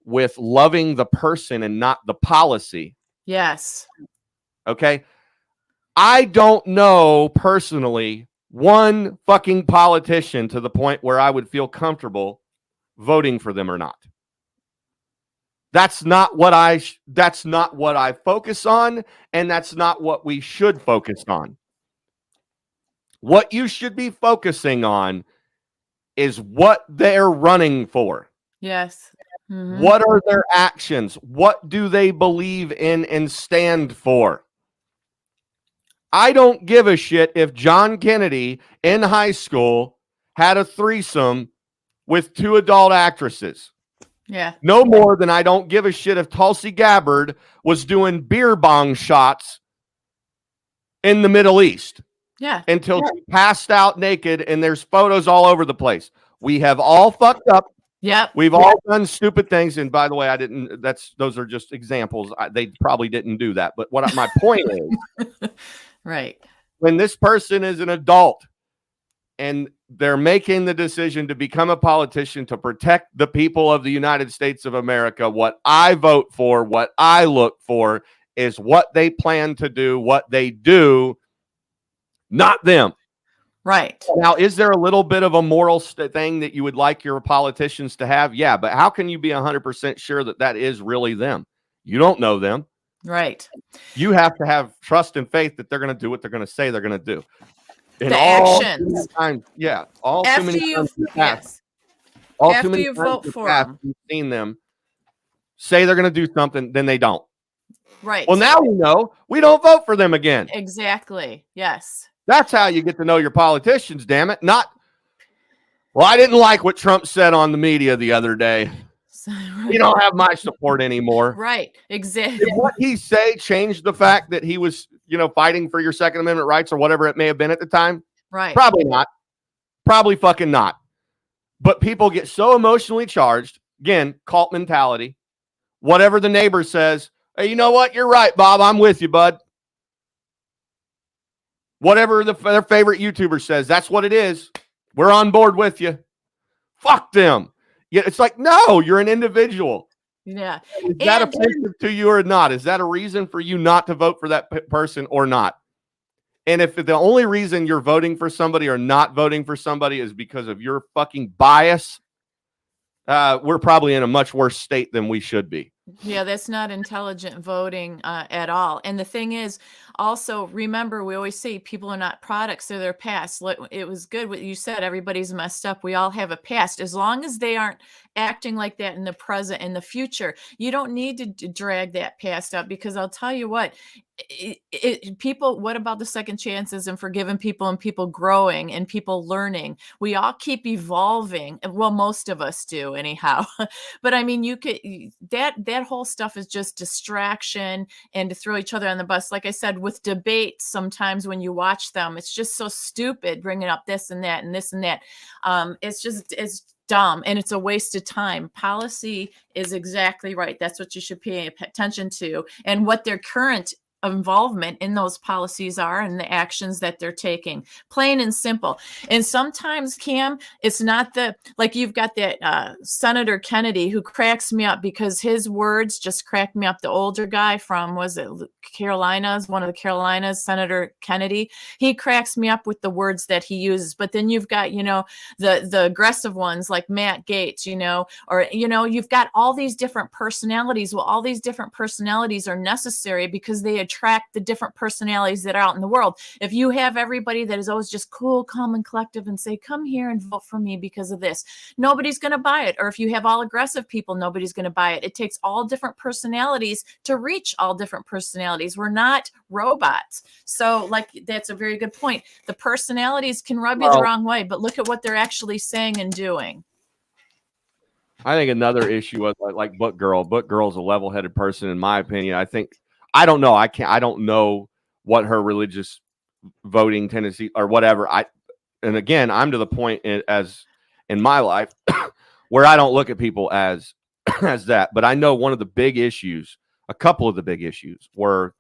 with loving the person and not the policy. Yes. Okay. I don't know personally one fucking politician to the point where I would feel comfortable voting for them or not. That's not what I focus on, and that's not what we should focus on. What you should be focusing on is what they're running for. Yes. Mm-hmm. What are their actions? What do they believe in and stand for? I don't give a shit if John Kennedy in high school had a threesome with 2 adult actresses. Yeah. No more than I don't give a shit if Tulsi Gabbard was doing beer bong shots in the Middle East. Yeah. Until she passed out naked, and there's photos all over the place. We have all fucked up. Yep. We've all done stupid things. And by the way, those are just examples. They probably didn't do that. But what my point is, right. When this person is an adult and they're making the decision to become a politician to protect the people of the United States of America, what I vote for, what I look for is what they plan to do, what they do, not them. Right. Now, is there a little bit of a moral thing that you would like your politicians to have? Yeah, but how can you be 100% sure that is really them? You don't know them. Right. You have to have trust and faith that they're going to do what they're going to say they're going to do. And The all too actions. many times, yeah, all too After many you, times in the past, yes. all too After many you times vote in the for past, them. you've seen them say they're going to do something, then they don't. Right. Well, now we know we don't vote for them again. Exactly. Yes. That's how you get to know your politicians, damn it. Not, well, I didn't like what Trump said on the media the other day. So, You don't have my support anymore. Right. Exactly. Did what he say change the fact that he was, fighting for your Second Amendment rights or whatever it may have been at the time? Right. Probably not. Probably fucking not. But people get so emotionally charged. Again, cult mentality. Whatever the neighbor says, hey, you know what? You're right, Bob. I'm with you, bud. Whatever their favorite YouTuber says, that's what it is. We're on board with you. Fuck them. Yeah, it's like, no, you're an individual. Yeah. Is that offensive to you or not? Is that a reason for you not to vote for that person or not? And if the only reason you're voting for somebody or not voting for somebody is because of your fucking bias, we're probably in a much worse state than we should be. Yeah, that's not intelligent voting at all. And the thing is, also remember, we always say people are not products of their past. It was good what you said. Everybody's messed up. We all have a past. As long as they aren't acting like that in the present and the future, you don't need to drag that past up, because I'll tell you what, people, what about the second chances and forgiving people and people growing and people learning? We all keep evolving. Well, most of us do anyhow. But I mean, you could, that whole stuff is just distraction and to throw each other on the bus. Like I said, with debates, sometimes when you watch them, it's just so stupid, bringing up this and that and this and that. It's dumb, and it's a waste of time. Policy is exactly right. That's what you should pay attention to, and what their current involvement in those policies are and the actions that they're taking, plain and simple. And sometimes, Cam, it's not like you've got that Senator Kennedy, who cracks me up because his words just crack me up. The older guy from, was it Carolinas, one of the Carolinas, Senator Kennedy, he cracks me up with the words that he uses. But then you've got, the aggressive ones like Matt Gaetz, or, you've got all these different personalities. Well, all these different personalities are necessary because they attract the different personalities that are out in the world. If you have everybody that is always just cool, calm, and collective and say, come here and vote for me because of this, nobody's going to buy it. Or if you have all aggressive people, nobody's going to buy it. It takes all different personalities to reach all different personalities. We're not robots. So, that's a very good point. The personalities can rub you the wrong way, but look at what they're actually saying and doing. I think another issue was like Book Girl. Book Girl's a level-headed person, in my opinion. I don't know. I don't know what her religious voting tendency or whatever. And again, I'm to the point as in my life where I don't look at people as that. But I know one of the big issues, a couple of the big issues were,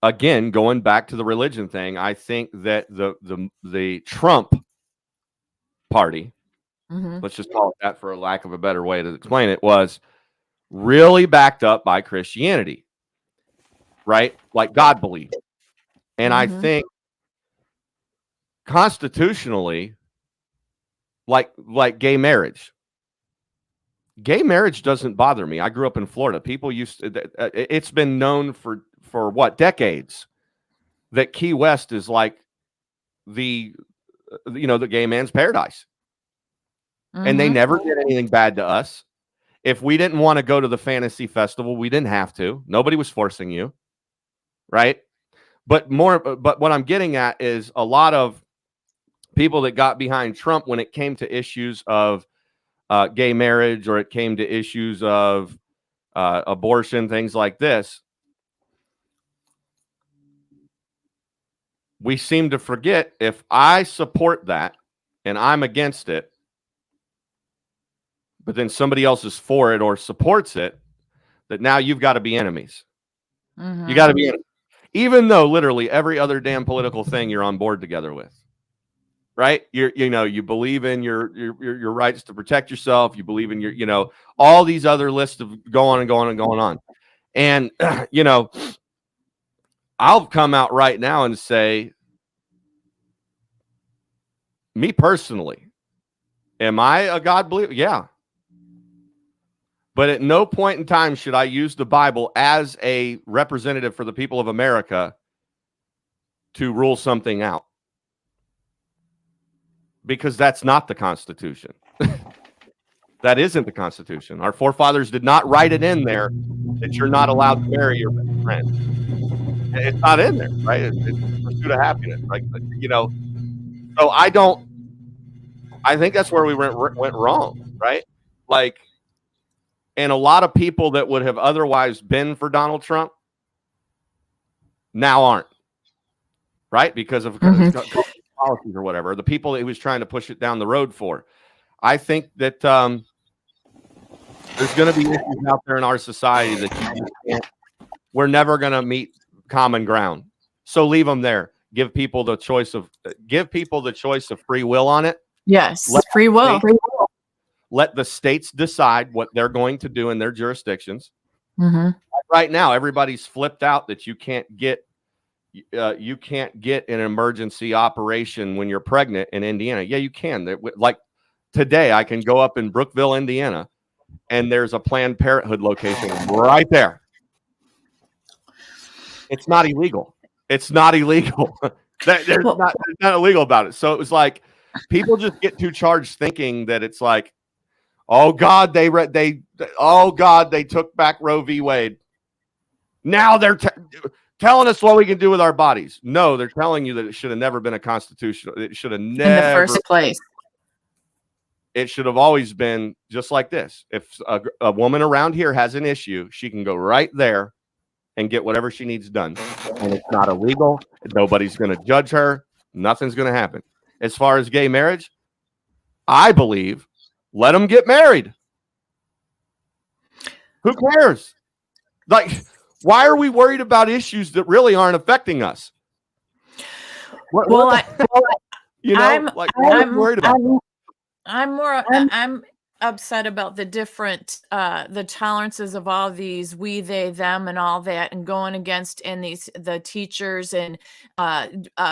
again, going back to the religion thing. I think that the Trump party, let's just call it that for a lack of a better way to explain it, was really backed up by Christianity, right? Like God believed. And I think constitutionally, like gay marriage doesn't bother me. I grew up in Florida. People it's been known for what, decades, that Key West is like the gay man's paradise. And they never did anything bad to us. If we didn't want to go to the fantasy festival, we didn't have to. Nobody was forcing you, right? But what I'm getting at is a lot of people that got behind Trump when it came to issues of gay marriage, or it came to issues of abortion, things like this. We seem to forget, if I support that and I'm against it, but then somebody else is for it or supports it, that now you've got to be enemies. You got to be enemies. Even though literally every other damn political thing you're on board together with, right? You believe in your rights to protect yourself. You believe in all these other lists of go on and go on and going on. And, I'll come out right now and say, me personally, am I a God believer? Yeah. But at no point in time should I use the Bible as a representative for the people of America to rule something out. Because that's not the Constitution. That isn't the Constitution. Our forefathers did not write it in there that you're not allowed to marry your best friend. It's not in there, right? It's pursuit of happiness, right? You know, so I think that's where we went wrong, right? Like, and a lot of people that would have otherwise been for Donald Trump now aren't, right? Because of policies or whatever. The people that he was trying to push it down the road for. I think that there's going to be issues out there in our society that we're never going to meet common ground. So leave them there. Give people the choice of free will on it. Yes, free will. Let the states decide what they're going to do in their jurisdictions. Mm-hmm. Right now, everybody's flipped out that you can't get an emergency operation when you're pregnant in Indiana. Yeah, you can. Like today, I can go up in Brookville, Indiana, and there's a Planned Parenthood location right there. It's not illegal. It's not illegal. There's not illegal about it. So it was like people just get too charged thinking that it's like, oh God, they took back Roe v. Wade. Now they're telling us what we can do with our bodies. No, they're telling you that it should have never been a constitutional. It should have never in the first place. It should have always been just like this. If a woman around here has an issue, she can go right there and get whatever she needs done. And it's not illegal. Nobody's going to judge her. Nothing's going to happen. As far as gay marriage, I believe let them get married. Who cares? Like, why are we worried about issues that really aren't affecting us? I'm worried about. I'm upset about the different the tolerances of all these we, they, them, and all that, and going against the teachers and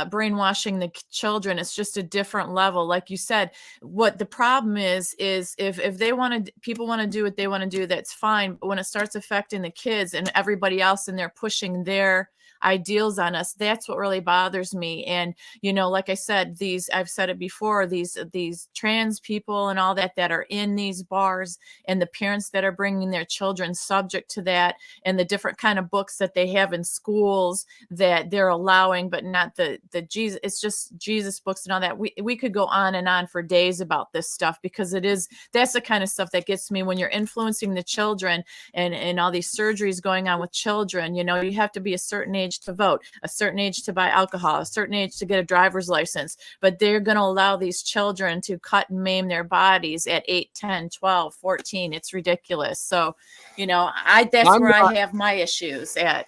brainwashing the children. It's just a different level. Like you said, what the problem is if they want to, people want to do what they want to do, that's fine. But when it starts affecting the kids and everybody else, and they're pushing their ideals on us, that's what really bothers me. And like I said, I've said it before, these trans people and all that are in these bars, and the parents that are bringing their children subject to that, and the different kind of books that they have in schools that they're allowing, but not the Jesus, it's just Jesus books and all that. We could go on and on for days about this stuff, because that's the kind of stuff that gets me when you're influencing the children, and all these surgeries going on with children. You have to be a certain age to vote, a certain age to buy alcohol, a certain age to get a driver's license, but they're going to allow these children to cut and maim their bodies at 8, 10, 12, 14. It's ridiculous. So, that's where I have my issues at.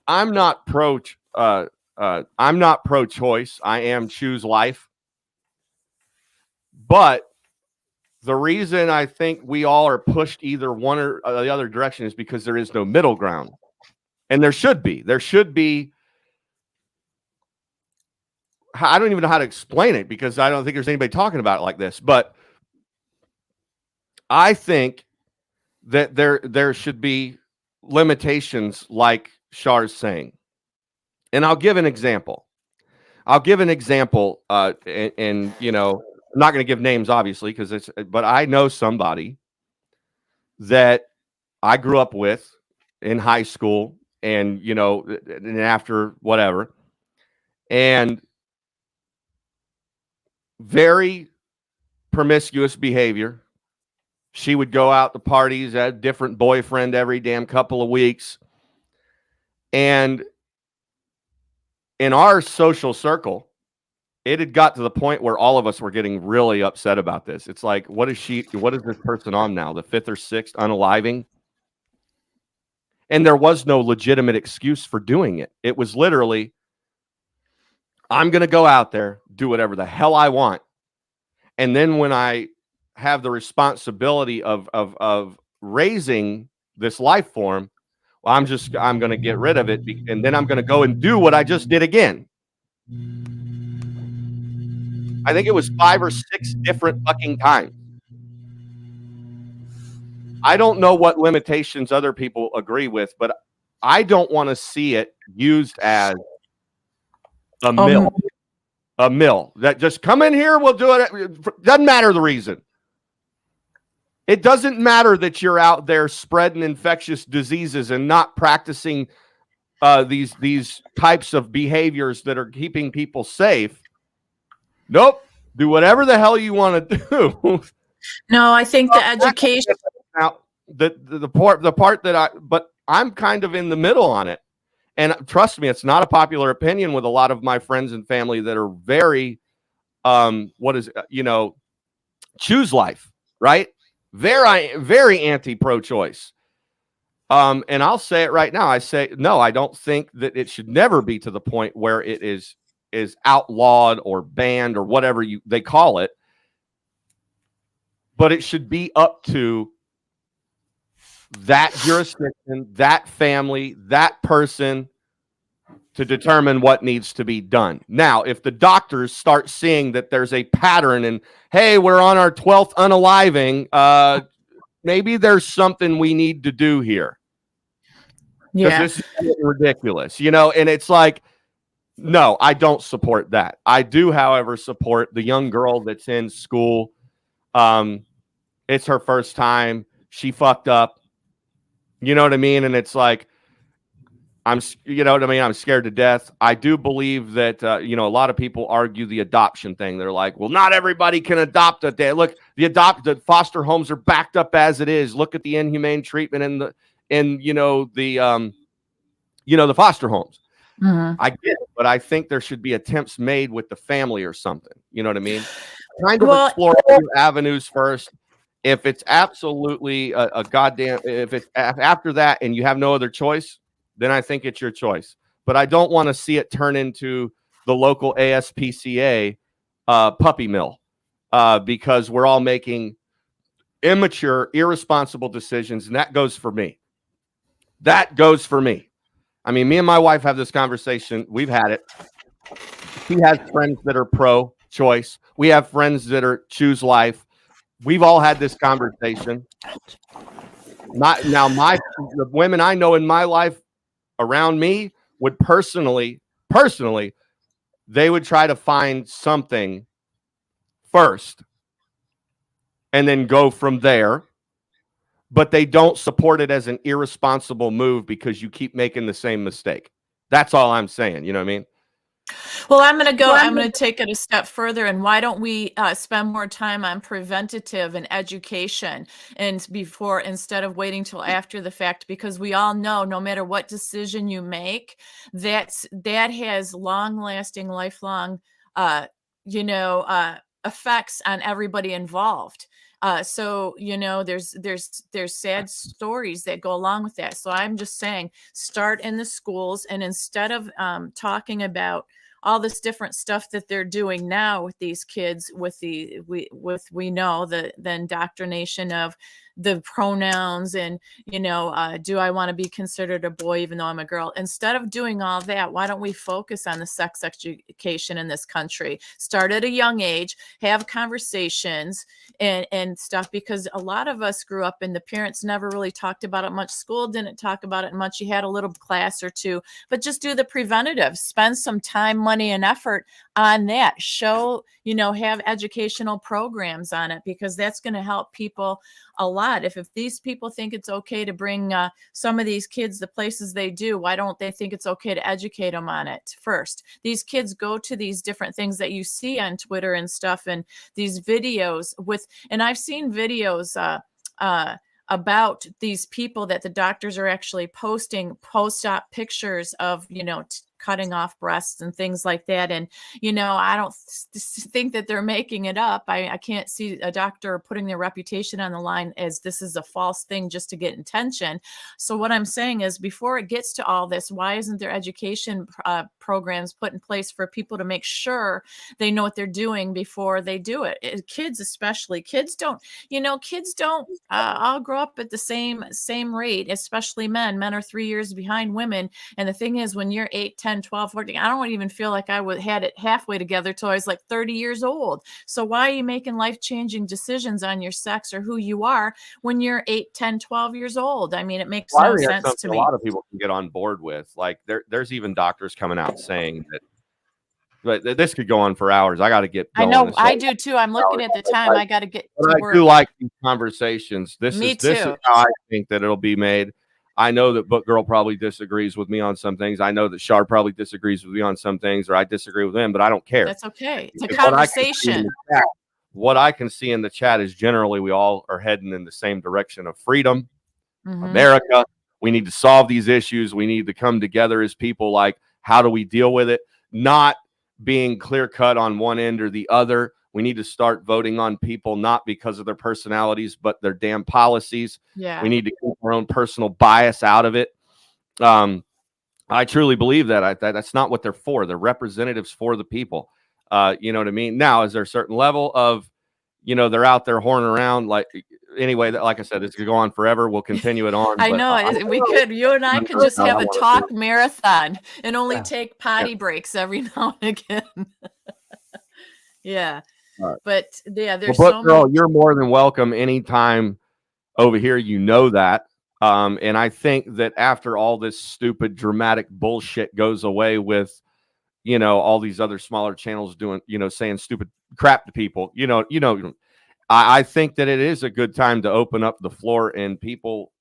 I'm not pro-choice. I am choose life. But the reason I think we all are pushed either one or the other direction is because there is no middle ground. And there should be. I don't even know how to explain it, because I don't think there's anybody talking about it like this. But I think that there should be limitations, like Char's saying. And I'll give an example. And I'm not going to give names, obviously, but I know somebody that I grew up with in high school, and and after whatever, and very promiscuous behavior. She would go out to parties, had a different boyfriend every damn couple of weeks. And in our social circle, it had got to the point where all of us were getting really upset about this. It's like, what is this person on now? The 5th or 6th unaliving? And there was no legitimate excuse for doing it. It was literally, I'm going to go out there, do whatever the hell I want. And then when I have the responsibility of raising this life form, well, I'm going to get rid of it. And then I'm going to go and do what I just did again. I think it was 5 or 6 different fucking times. I don't know what limitations other people agree with, but I don't want to see it used as a mill. A mill that just come in here, we'll do it. Doesn't matter the reason. It doesn't matter that you're out there spreading infectious diseases and not practicing these types of behaviors that are keeping people safe. Nope. Do whatever the hell you want to do. No, I think the education. Now, the part that but I'm kind of in the middle on it. And trust me, it's not a popular opinion with a lot of my friends and family that are very, choose life, right? Very anti-pro-choice. And I'll say it right now. I say, no, I don't think that it should never be to the point where it is outlawed or banned or whatever they call it. But it should be up to that jurisdiction, that family, that person to determine what needs to be done. Now, if the doctors start seeing that there's a pattern and, hey, we're on our 12th unaliving, maybe there's something we need to do here. Yeah. This is ridiculous, and it's like, no, I don't support that. I do, however, support the young girl that's in school. It's her first time. She fucked up. You know what I mean? And it's like, I'm scared to death. I do believe that, a lot of people argue the adoption thing. They're like, well, not everybody can adopt a day. Look, the foster homes are backed up as it is. Look at the inhumane treatment in the foster homes. Mm-hmm. I get it, but I think there should be attempts made with the family or something. You know what I mean? Kind of explore avenues first. If it's absolutely a goddamn, if it's after that and you have no other choice, then I think it's your choice. But I don't want to see it turn into the local ASPCA puppy mill because we're all making immature, irresponsible decisions. And that goes for me. I mean, me and my wife have this conversation. We've had it. She has friends that are pro-choice. We have friends that are choose life. We've all had this conversation. The women I know in my life around me would personally, they would try to find something first and then go from there. But they don't support it as an irresponsible move because you keep making the same mistake. That's all I'm saying. You know what I mean? Well, I'm going to take it a step further. And why don't we spend more time on preventative and education instead of waiting till after the fact? Because we all know no matter what decision you make, that has long-lasting, lifelong, effects on everybody involved. So, there's sad stories that go along with that. So I'm just saying, start in the schools, and instead of talking about all this different stuff that they're doing now with these kids, with the indoctrination of the pronouns and, do I want to be considered a boy even though I'm a girl? Instead of doing all that, why don't we focus on the sex education in this country? Start at a young age, have conversations and stuff, because a lot of us grew up and the parents never really talked about it much. School didn't talk about it much. You had a little class or two, but just do the preventative, spend some time, money, and effort on that. Show, have educational programs on it, because that's going to help people a lot. If these people think it's okay to bring some of these kids the places they do, why don't they think it's okay to educate them on it first? These kids go to these different things that you see on Twitter and stuff, and these videos and I've seen videos about these people that the doctors are actually posting post-op pictures of, cutting off breasts and things like that. And, I don't think that they're making it up. I can't see a doctor putting their reputation on the line as this is a false thing just to get attention. So what I'm saying is, before it gets to all this, why isn't there education programs put in place for people to make sure they know what they're doing before they do it? Kids, especially. Kids don't all grow up at the same rate, especially men. Men are 3 years behind women. And the thing is, when you're 8, 10, 10, 12, 14. I don't even feel like I had it halfway together till I was like 30 years old. So why are you making life-changing decisions on your sex or who you are when you're 8, 10, 12 years old? I mean, it makes Well, I no think that's sense to something me. a lot of people can get on board with. Like there's even doctors coming out saying that, but this could go on for hours. I got to get I going. know, and I so do too. I'm looking at the time. I got to get but to I work. do like these conversations. This Me is too. how I think that it'll be made. I know that Book Girl probably disagrees with me on some things. I know that Shar probably disagrees with me on some things, or I disagree with him, but I don't care. That's okay. It's a Because conversation. what I can see in the chat is generally we all are heading in the same direction of freedom, Mhm. America. We need to solve these issues. We need to come together as people. Like, how do we deal with it? Not being clear cut on one end or the other. We need to start voting on people not because of their personalities, but their damn policies. Yeah. We need to keep our own personal bias out of it. I truly believe that. That's not what they're for. They're representatives for the people. You know what I mean? Now, is there a certain level of, they're out there horning around? Like, anyway, like I said, this could go on forever. We'll continue it on. I know. We could. You and I could just have a talk marathon and only take potty breaks every now and again. Yeah. Right. But yeah, there's well, so girl, many. you're more than welcome anytime over here. You know that. And I think that after all this stupid, dramatic bullshit goes away with, all these other smaller channels doing, saying stupid crap to people, I think that it is a good time to open up the floor and people.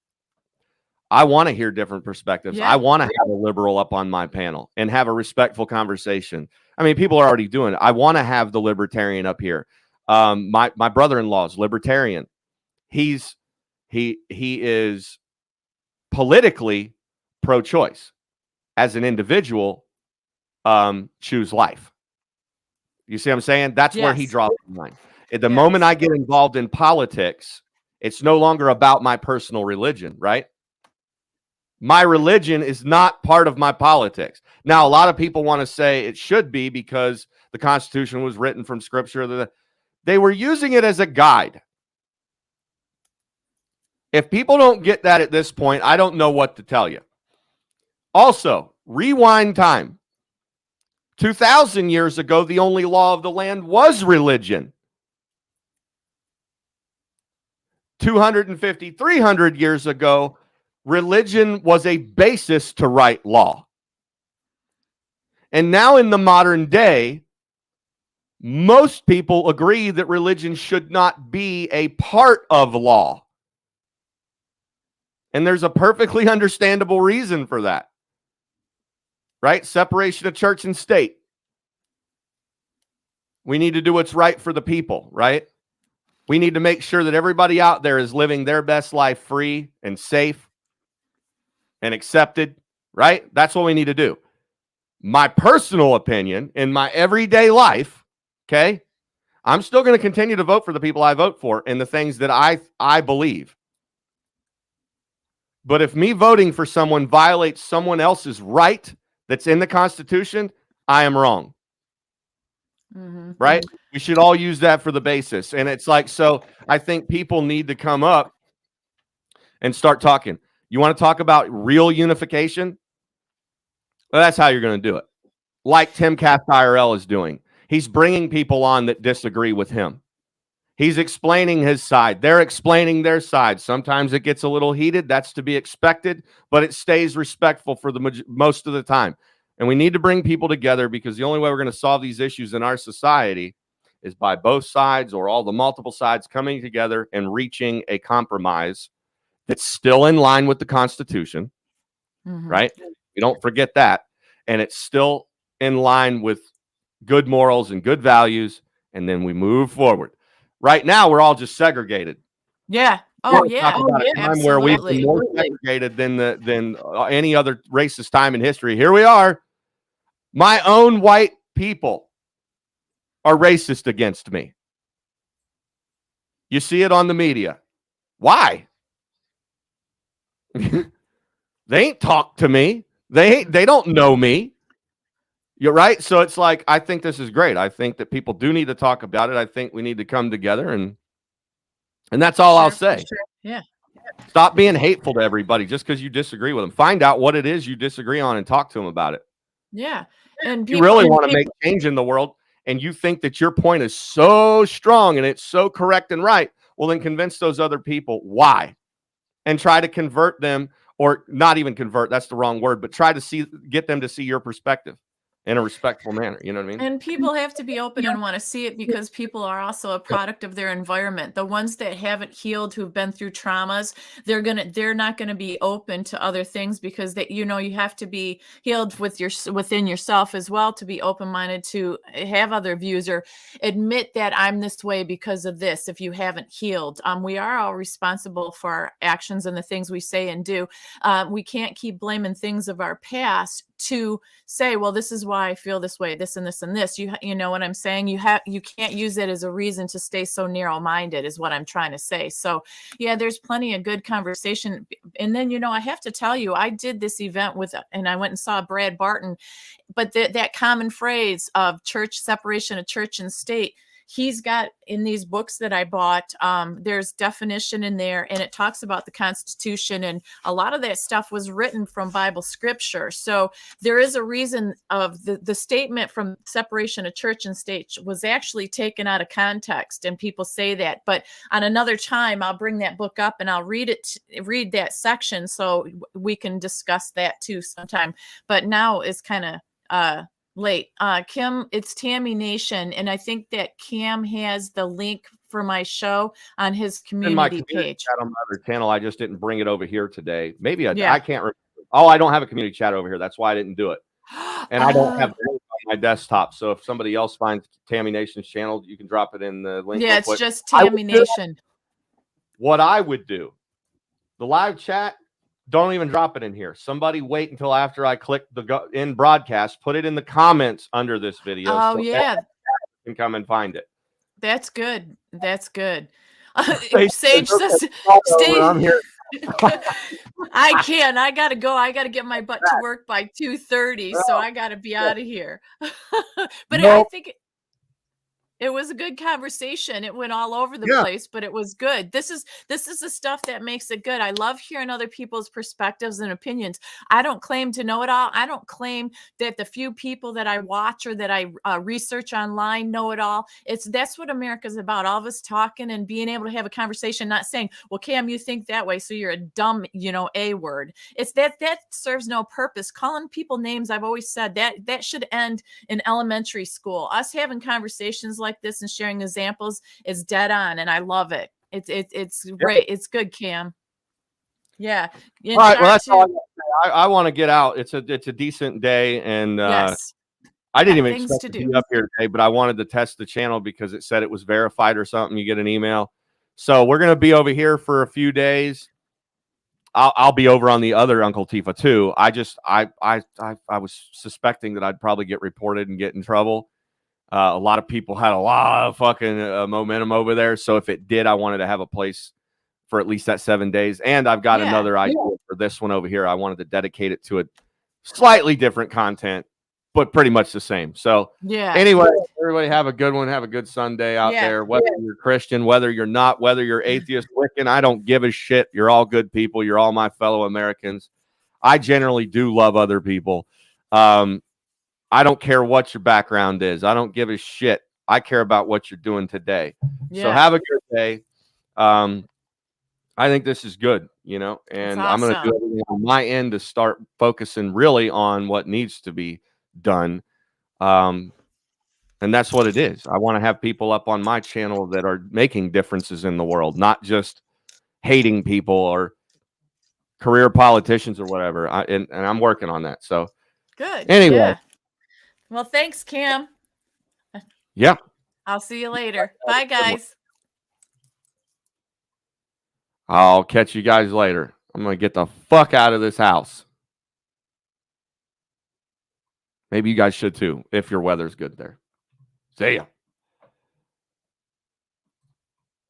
I want to hear different perspectives. Yeah. I want to have a liberal up on my panel and have a respectful conversation. I mean, people are already doing it. I want to have the libertarian up here. My brother-in-law is libertarian. He is politically pro-choice. As an individual, choose life. You see what I'm saying? That's where he Yes. draws the line. At the moment I get involved in politics, it's no longer about my personal religion, right? My religion is not part of my politics. Now, a lot of people want to say it should be because the Constitution was written from Scripture. They were using it as a guide. If people don't get that at this point, I don't know what to tell you. Also, rewind time. 2,000 years ago, the only law of the land was religion. 250, 300 years ago, religion was a basis to write law. And now in the modern day, most people agree that religion should not be a part of law. And there's a perfectly understandable reason for that. Right? Separation of church and state. We need to do what's right for the people, right? We need to make sure that everybody out there is living their best life free and safe and accepted, right? That's what we need to do. My personal opinion in my everyday life, okay, I'm still going to continue to vote for the people I vote for and the things that I believe. But if me voting for someone violates someone else's right that's in the Constitution, I am wrong. Mm-hmm. Right? We should all use that for the basis. And it's like, so I think people need to come up and start talking. You want to talk about real unification? Well, that's how you're going to do it. Like Timcast IRL is doing. He's bringing people on that disagree with him. He's explaining his side. They're explaining their side. Sometimes it gets a little heated. That's to be expected, but it stays respectful for the most of the time. And we need to bring people together because the only way we're going to solve these issues in our society is by both sides or all the multiple sides coming together and reaching a compromise that's still in line with the Constitution, right? We don't forget that. And it's still in line with good morals and good values. And then we move forward. Right now, we're all just segregated. Yeah. Oh, yeah. A time where we've been more segregated than any other racist time in history. Here we are. My own white people are racist against me. You see it on the media. Why? They ain't talked to me. They don't know me. You're right. So it's like, I think this is great. I think that people do need to talk about it. I think we need to come together and that's all I'll say. Sure. Yeah. Stop being hateful to everybody just because you disagree with them. Find out what it is you disagree on and talk to them about it. Yeah. And You people, really and want to make people, change in the world, and you think that your point is so strong and it's so correct and right, well, then convince those other people why, and try to convert them, or not even convert, that's the wrong word, but try to get them to see your perspective in a respectful manner. You know what I mean? and people have to be open and want to see it, because people are also a product of their environment. The ones that haven't healed, who've been through traumas, they're not gonna be open to other things, because that, you have to be healed within yourself as well to be open-minded to have other views, or admit that I'm this way because of this. If you haven't healed, we are all responsible for our actions and the things we say and do. We can't keep blaming things of our past to say, well, this is why I feel this way, this and this and this. You know what I'm saying? You can't use it as a reason to stay so narrow-minded, is what I'm trying to say. So yeah, there's plenty of good conversation. And then, I have to tell you, I did this event and I went and saw Brad Barton, but that common phrase of separation of church and state, he's got in these books that I bought. There's definition in there, and it talks about the Constitution, and a lot of that stuff was written from Bible scripture. So there is a reason of the statement from separation of church and state was actually taken out of context, and people say that. But on another time, I'll bring that book up and I'll read that section, so we can discuss that too sometime. But now it's kind of late. Kim, it's Tammy Nation, and I think that Cam has the link for my show on his community page. Chat on my other channel. I just didn't bring it over here today. Maybe I can't remember. Oh, I don't have a community chat over here. That's why I didn't do it. And I don't have the link on my desktop. So if somebody else finds Tammy Nation's channel, you can drop it in the link. Yeah, it's just Tammy Nation. What I would do, the live chat, don't even drop it in here. Somebody wait until after I click the in broadcast, put it in the comments under this video. Oh, yeah. Can come and find it. That's good. That's good. Sage says, I'm here. I can. I gotta go. I gotta get my butt to work by 2:30, so I gotta be out of here. But I think it was a good conversation. It went all over the place, but it was good. This is the stuff that makes it good. I love hearing other people's perspectives and opinions. I don't claim to know it all. I don't claim that the few people that I watch or that I research online know it all. That's what America's about. All of us talking and being able to have a conversation, not saying, well, Cam, you think that way, so you're a dumb, A word. It's that serves no purpose. Calling people names, I've always said that should end in elementary school. Us having conversations like this and sharing examples is dead on, and I love it. It's great. It's good, Cam. Yeah. All right. Well, that's all I want to get out. It's a decent day, and yes. I didn't even expect to be up here today, but I wanted to test the channel because it said it was verified or something. You get an email, so we're gonna be over here for a few days. I'll be over on the other Uncle Tifa too. I was suspecting that I'd probably get reported and get in trouble. A lot of people had a lot of fucking momentum over there. So if it did, I wanted to have a place for at least that 7 days. And I've got another idea for this one over here. I wanted to dedicate it to a slightly different content, but pretty much the same. So anyway, everybody have a good one. Have a good Sunday out there. Whether you're Christian, whether you're not, whether you're atheist, Wiccan, I don't give a shit. You're all good people. You're all my fellow Americans. I generally do love other people. I don't care what your background is. I don't give a shit. I care about what you're doing today. So have a good day. I think this is good, and awesome. I'm going to do everything on my end to start focusing really on what needs to be done. And that's what it is. I want to have people up on my channel that are making differences in the world, not just hating people or career politicians or whatever. And I'm working on that. So good. Anyway. Yeah. Well, thanks, Cam. Yeah. I'll see you later. Bye, guys. I'll catch you guys later. I'm going to get the fuck out of this house. Maybe you guys should too, if your weather's good there. See ya.